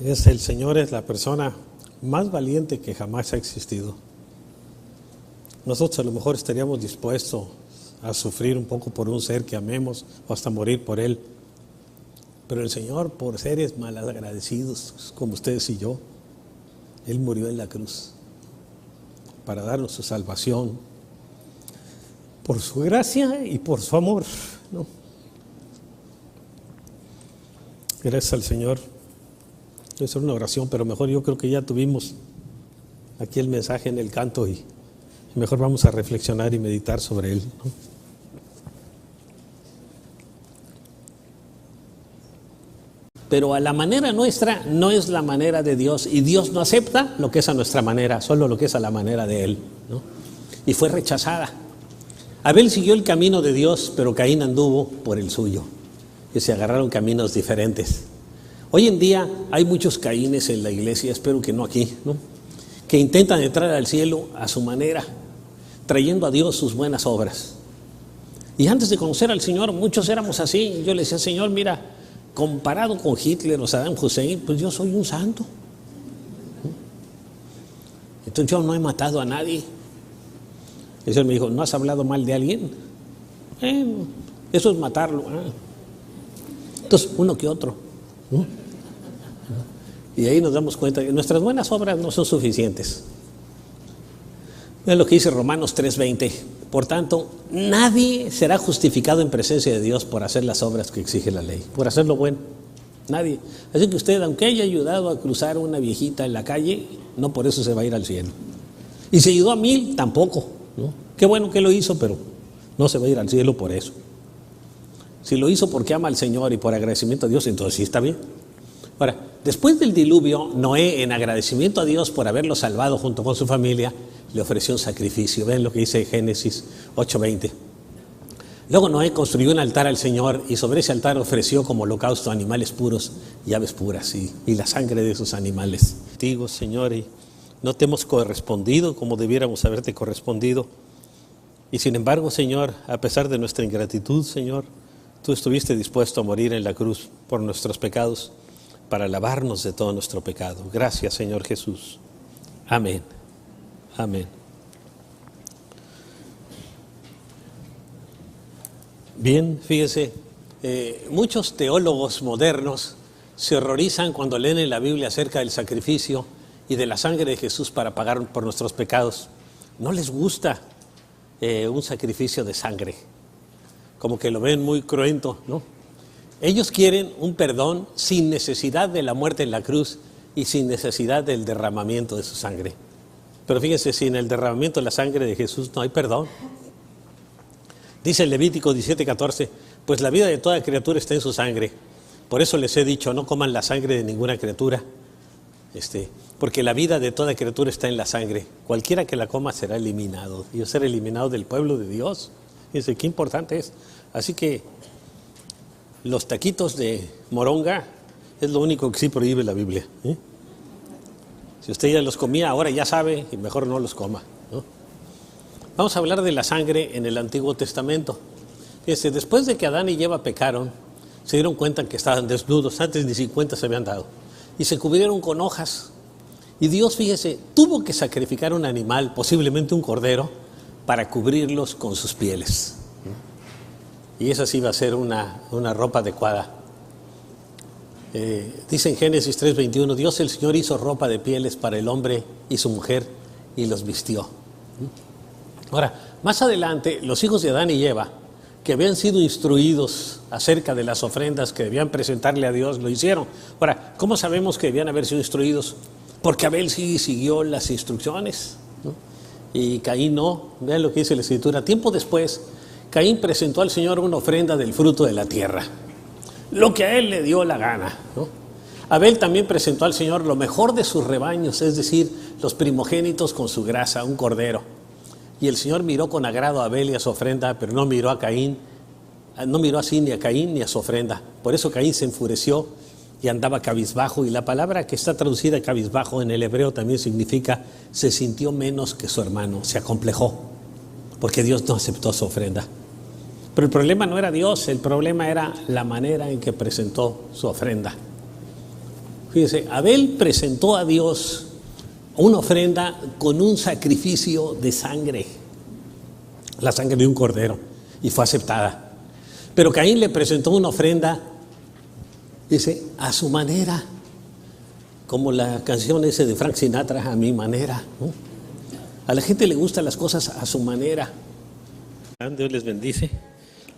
El Señor es la persona más valiente que jamás ha existido. Nosotros a lo mejor estaríamos dispuestos a sufrir un poco por un ser que amemos o hasta morir por él. Pero el Señor, por seres malagradecidos como ustedes y yo, Él murió en la cruz para darnos su salvación, por su gracia y por su amor, ¿no? Gracias al Señor. Voy a hacer una oración, pero mejor yo creo que ya tuvimos aquí el mensaje en el canto y mejor vamos a reflexionar y meditar sobre él, ¿no? Pero a la manera nuestra no es la manera de Dios, y Dios no acepta lo que es a nuestra manera, solo lo que es a la manera de Él, ¿no? Y fue rechazada. Abel siguió el camino de Dios, pero Caín anduvo por el suyo, y se agarraron caminos diferentes. Hoy en día hay muchos Caínes en la iglesia, espero que no aquí, ¿no? Que intentan entrar al cielo a su manera, trayendo a Dios sus buenas obras. Y antes de conocer al Señor, muchos éramos así. Yo le decía, Señor, mira, comparado con Hitler o Saddam Hussein, pues yo soy un santo. Entonces yo no he matado a nadie. El Señor me dijo, ¿no has hablado mal de alguien? Eso es matarlo. Entonces, uno que otro. Y ahí nos damos cuenta que nuestras buenas obras no son suficientes. Vean lo que dice Romanos 3:20. Por tanto, nadie será justificado en presencia de Dios por hacer las obras que exige la ley, por hacer lo bueno. Nadie. Así que usted, aunque haya ayudado a cruzar a una viejita en la calle, no por eso se va a ir al cielo. Y si ayudó a 1000, tampoco, ¿no? Qué bueno que lo hizo, pero no se va a ir al cielo por eso. Si lo hizo porque ama al Señor y por agradecimiento a Dios, entonces sí está bien. Ahora, después del diluvio, Noé, en agradecimiento a Dios por haberlo salvado junto con su familia, le ofreció un sacrificio. Ven lo que dice Génesis 8:20. Luego Noé construyó un altar al Señor y sobre ese altar ofreció como holocausto animales puros y aves puras y la sangre de esos animales. Digo, Señor, y no te hemos correspondido como debiéramos haberte correspondido. Y sin embargo, Señor, a pesar de nuestra ingratitud, Señor, tú estuviste dispuesto a morir en la cruz por nuestros pecados, para lavarnos de todo nuestro pecado. Gracias, Señor Jesús. Amén. Amén. Bien, fíjese, muchos teólogos modernos se horrorizan cuando leen en la Biblia acerca del sacrificio y de la sangre de Jesús para pagar por nuestros pecados. No les gusta un sacrificio de sangre, como que lo ven muy cruento, ¿no? Ellos quieren un perdón sin necesidad de la muerte en la cruz y sin necesidad del derramamiento de su sangre. Pero fíjense, sin el derramamiento de la sangre de Jesús no hay perdón. Dice el Levítico 17:14, pues la vida de toda criatura está en su sangre. Por eso les he dicho, no coman la sangre de ninguna criatura, porque la vida de toda criatura está en la sangre. Cualquiera que la coma será eliminado. Y ser eliminado del pueblo de Dios. Fíjense qué importante es. Así que los taquitos de moronga es lo único que sí prohíbe la Biblia, ¿eh? Si usted ya los comía, ahora ya sabe, y mejor no los coma, ¿no? Vamos a hablar de la sangre en el Antiguo Testamento. Fíjense, después de que Adán y Eva pecaron, se dieron cuenta que estaban desnudos, antes ni 50 se habían dado, y se cubrieron con hojas. Y Dios, fíjese, tuvo que sacrificar un animal, posiblemente un cordero, para cubrirlos con sus pieles. Y esa sí va a ser una ropa adecuada. Dice en Génesis 3:21, Dios el Señor hizo ropa de pieles para el hombre y su mujer y los vistió. Ahora, más adelante, los hijos de Adán y Eva, que habían sido instruidos acerca de las ofrendas que debían presentarle a Dios, lo hicieron. Ahora, ¿cómo sabemos que debían haber sido instruidos? Porque Abel sí siguió las instrucciones, ¿no? Y Caín no. Vean lo que dice la Escritura. Tiempo después, Caín presentó al Señor una ofrenda del fruto de la tierra, lo que a él le dio la gana, ¿no? Abel también presentó al Señor lo mejor de sus rebaños, es decir, los primogénitos con su grasa, un cordero. Y el Señor miró con agrado a Abel y a su ofrenda, pero no miró a Caín, no miró así ni a Caín ni a su ofrenda. Por eso Caín se enfureció y andaba cabizbajo. Y la palabra que está traducida cabizbajo en el hebreo también significa se sintió menos que su hermano, se acomplejó, porque Dios no aceptó su ofrenda. Pero el problema no era Dios, el problema era la manera en que presentó su ofrenda. Fíjense, Abel presentó a Dios una ofrenda con un sacrificio de sangre, la sangre de un cordero, y fue aceptada. Pero Caín le presentó una ofrenda, dice, a su manera, como la canción ese de Frank Sinatra, a mi manera, ¿no? A la gente le gustan las cosas a su manera. Dios les bendice.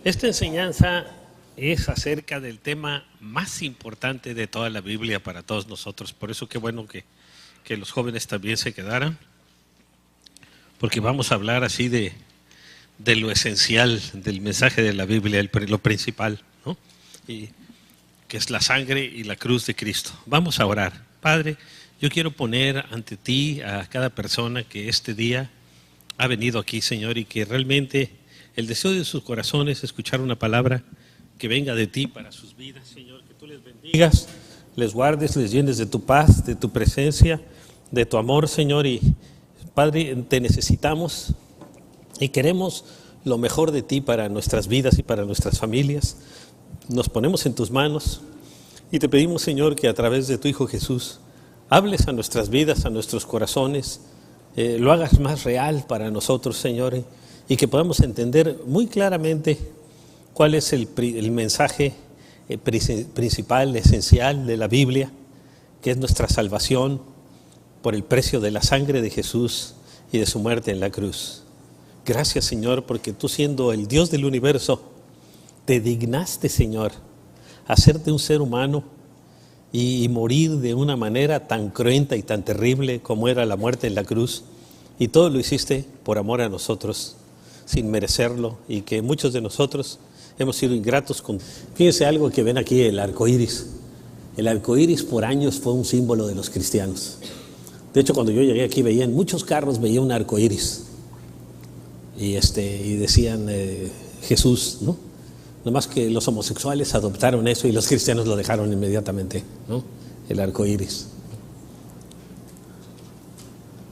Esta enseñanza es acerca del tema más importante de toda la Biblia para todos nosotros. Por eso qué bueno que los jóvenes también se quedaran, porque vamos a hablar así de lo esencial del mensaje de la Biblia, lo principal, ¿no? Y que es la sangre y la cruz de Cristo. Vamos a orar. Padre, yo quiero poner ante ti a cada persona que este día ha venido aquí, Señor, y que realmente el deseo de sus corazones es escuchar una palabra que venga de ti para sus vidas, Señor, que tú les bendigas, les guardes, les llenes de tu paz, de tu presencia, de tu amor, Señor. Y Padre, te necesitamos y queremos lo mejor de ti para nuestras vidas y para nuestras familias. Nos ponemos en tus manos y te pedimos, Señor, que a través de tu Hijo Jesús hables a nuestras vidas, a nuestros corazones, lo hagas más real para nosotros, Señor, y que podamos entender muy claramente cuál es el mensaje principal, esencial de la Biblia, que es nuestra salvación por el precio de la sangre de Jesús y de su muerte en la cruz. Gracias, Señor, porque tú, siendo el Dios del universo, te dignaste, Señor, hacerte un ser humano y morir de una manera tan cruenta y tan terrible como era la muerte en la cruz. Y todo lo hiciste por amor a nosotros, sin merecerlo, y que muchos de nosotros hemos sido ingratos con... Fíjense algo que ven aquí, el arco iris. El arco iris por años fue un símbolo de los cristianos. De hecho, cuando yo llegué aquí, veía en muchos carros veía un arco iris. Y decían Jesús, ¿no? Nomás que los homosexuales adoptaron eso y los cristianos lo dejaron inmediatamente, ¿no? El arco iris.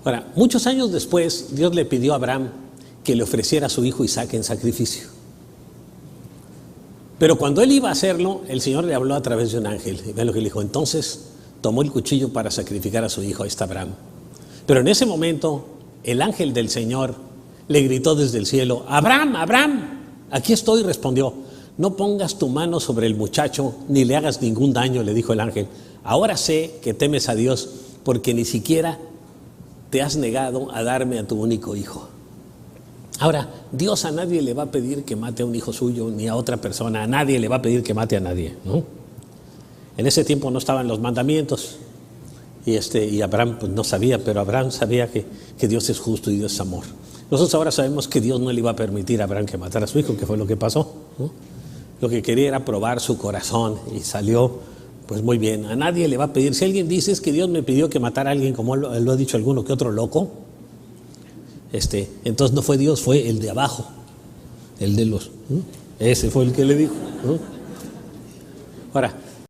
Ahora, muchos años después, Dios le pidió a Abraham que le ofreciera a su hijo Isaac en sacrificio. Pero cuando él iba a hacerlo, el Señor le habló a través de un ángel. Y vean lo que le dijo. Entonces tomó el cuchillo para sacrificar a su hijo, a Abraham. Pero en ese momento, el ángel del Señor le gritó desde el cielo: Abraham, Abraham, aquí estoy, respondió. No pongas tu mano sobre el muchacho, ni le hagas ningún daño, le dijo el ángel. Ahora sé que temes a Dios, porque ni siquiera te has negado a darme a tu único hijo. Ahora, Dios a nadie le va a pedir que mate a un hijo suyo, ni a otra persona. A nadie le va a pedir que mate a nadie, ¿no? En ese tiempo no estaban los mandamientos. Y Abraham pues no sabía, pero Abraham sabía que Dios es justo y Dios es amor. Nosotros ahora sabemos que Dios no le iba a permitir a Abraham que matara a su hijo, que fue lo que pasó, ¿no? Lo que quería era probar su corazón y salió pues muy bien. A nadie le va a pedir. Si alguien dice es que Dios me pidió que matara a alguien, como lo ha dicho alguno que otro loco, entonces no fue Dios, fue el de abajo, el de los, ¿no? Ese fue el que le dijo, ¿no? Ahora,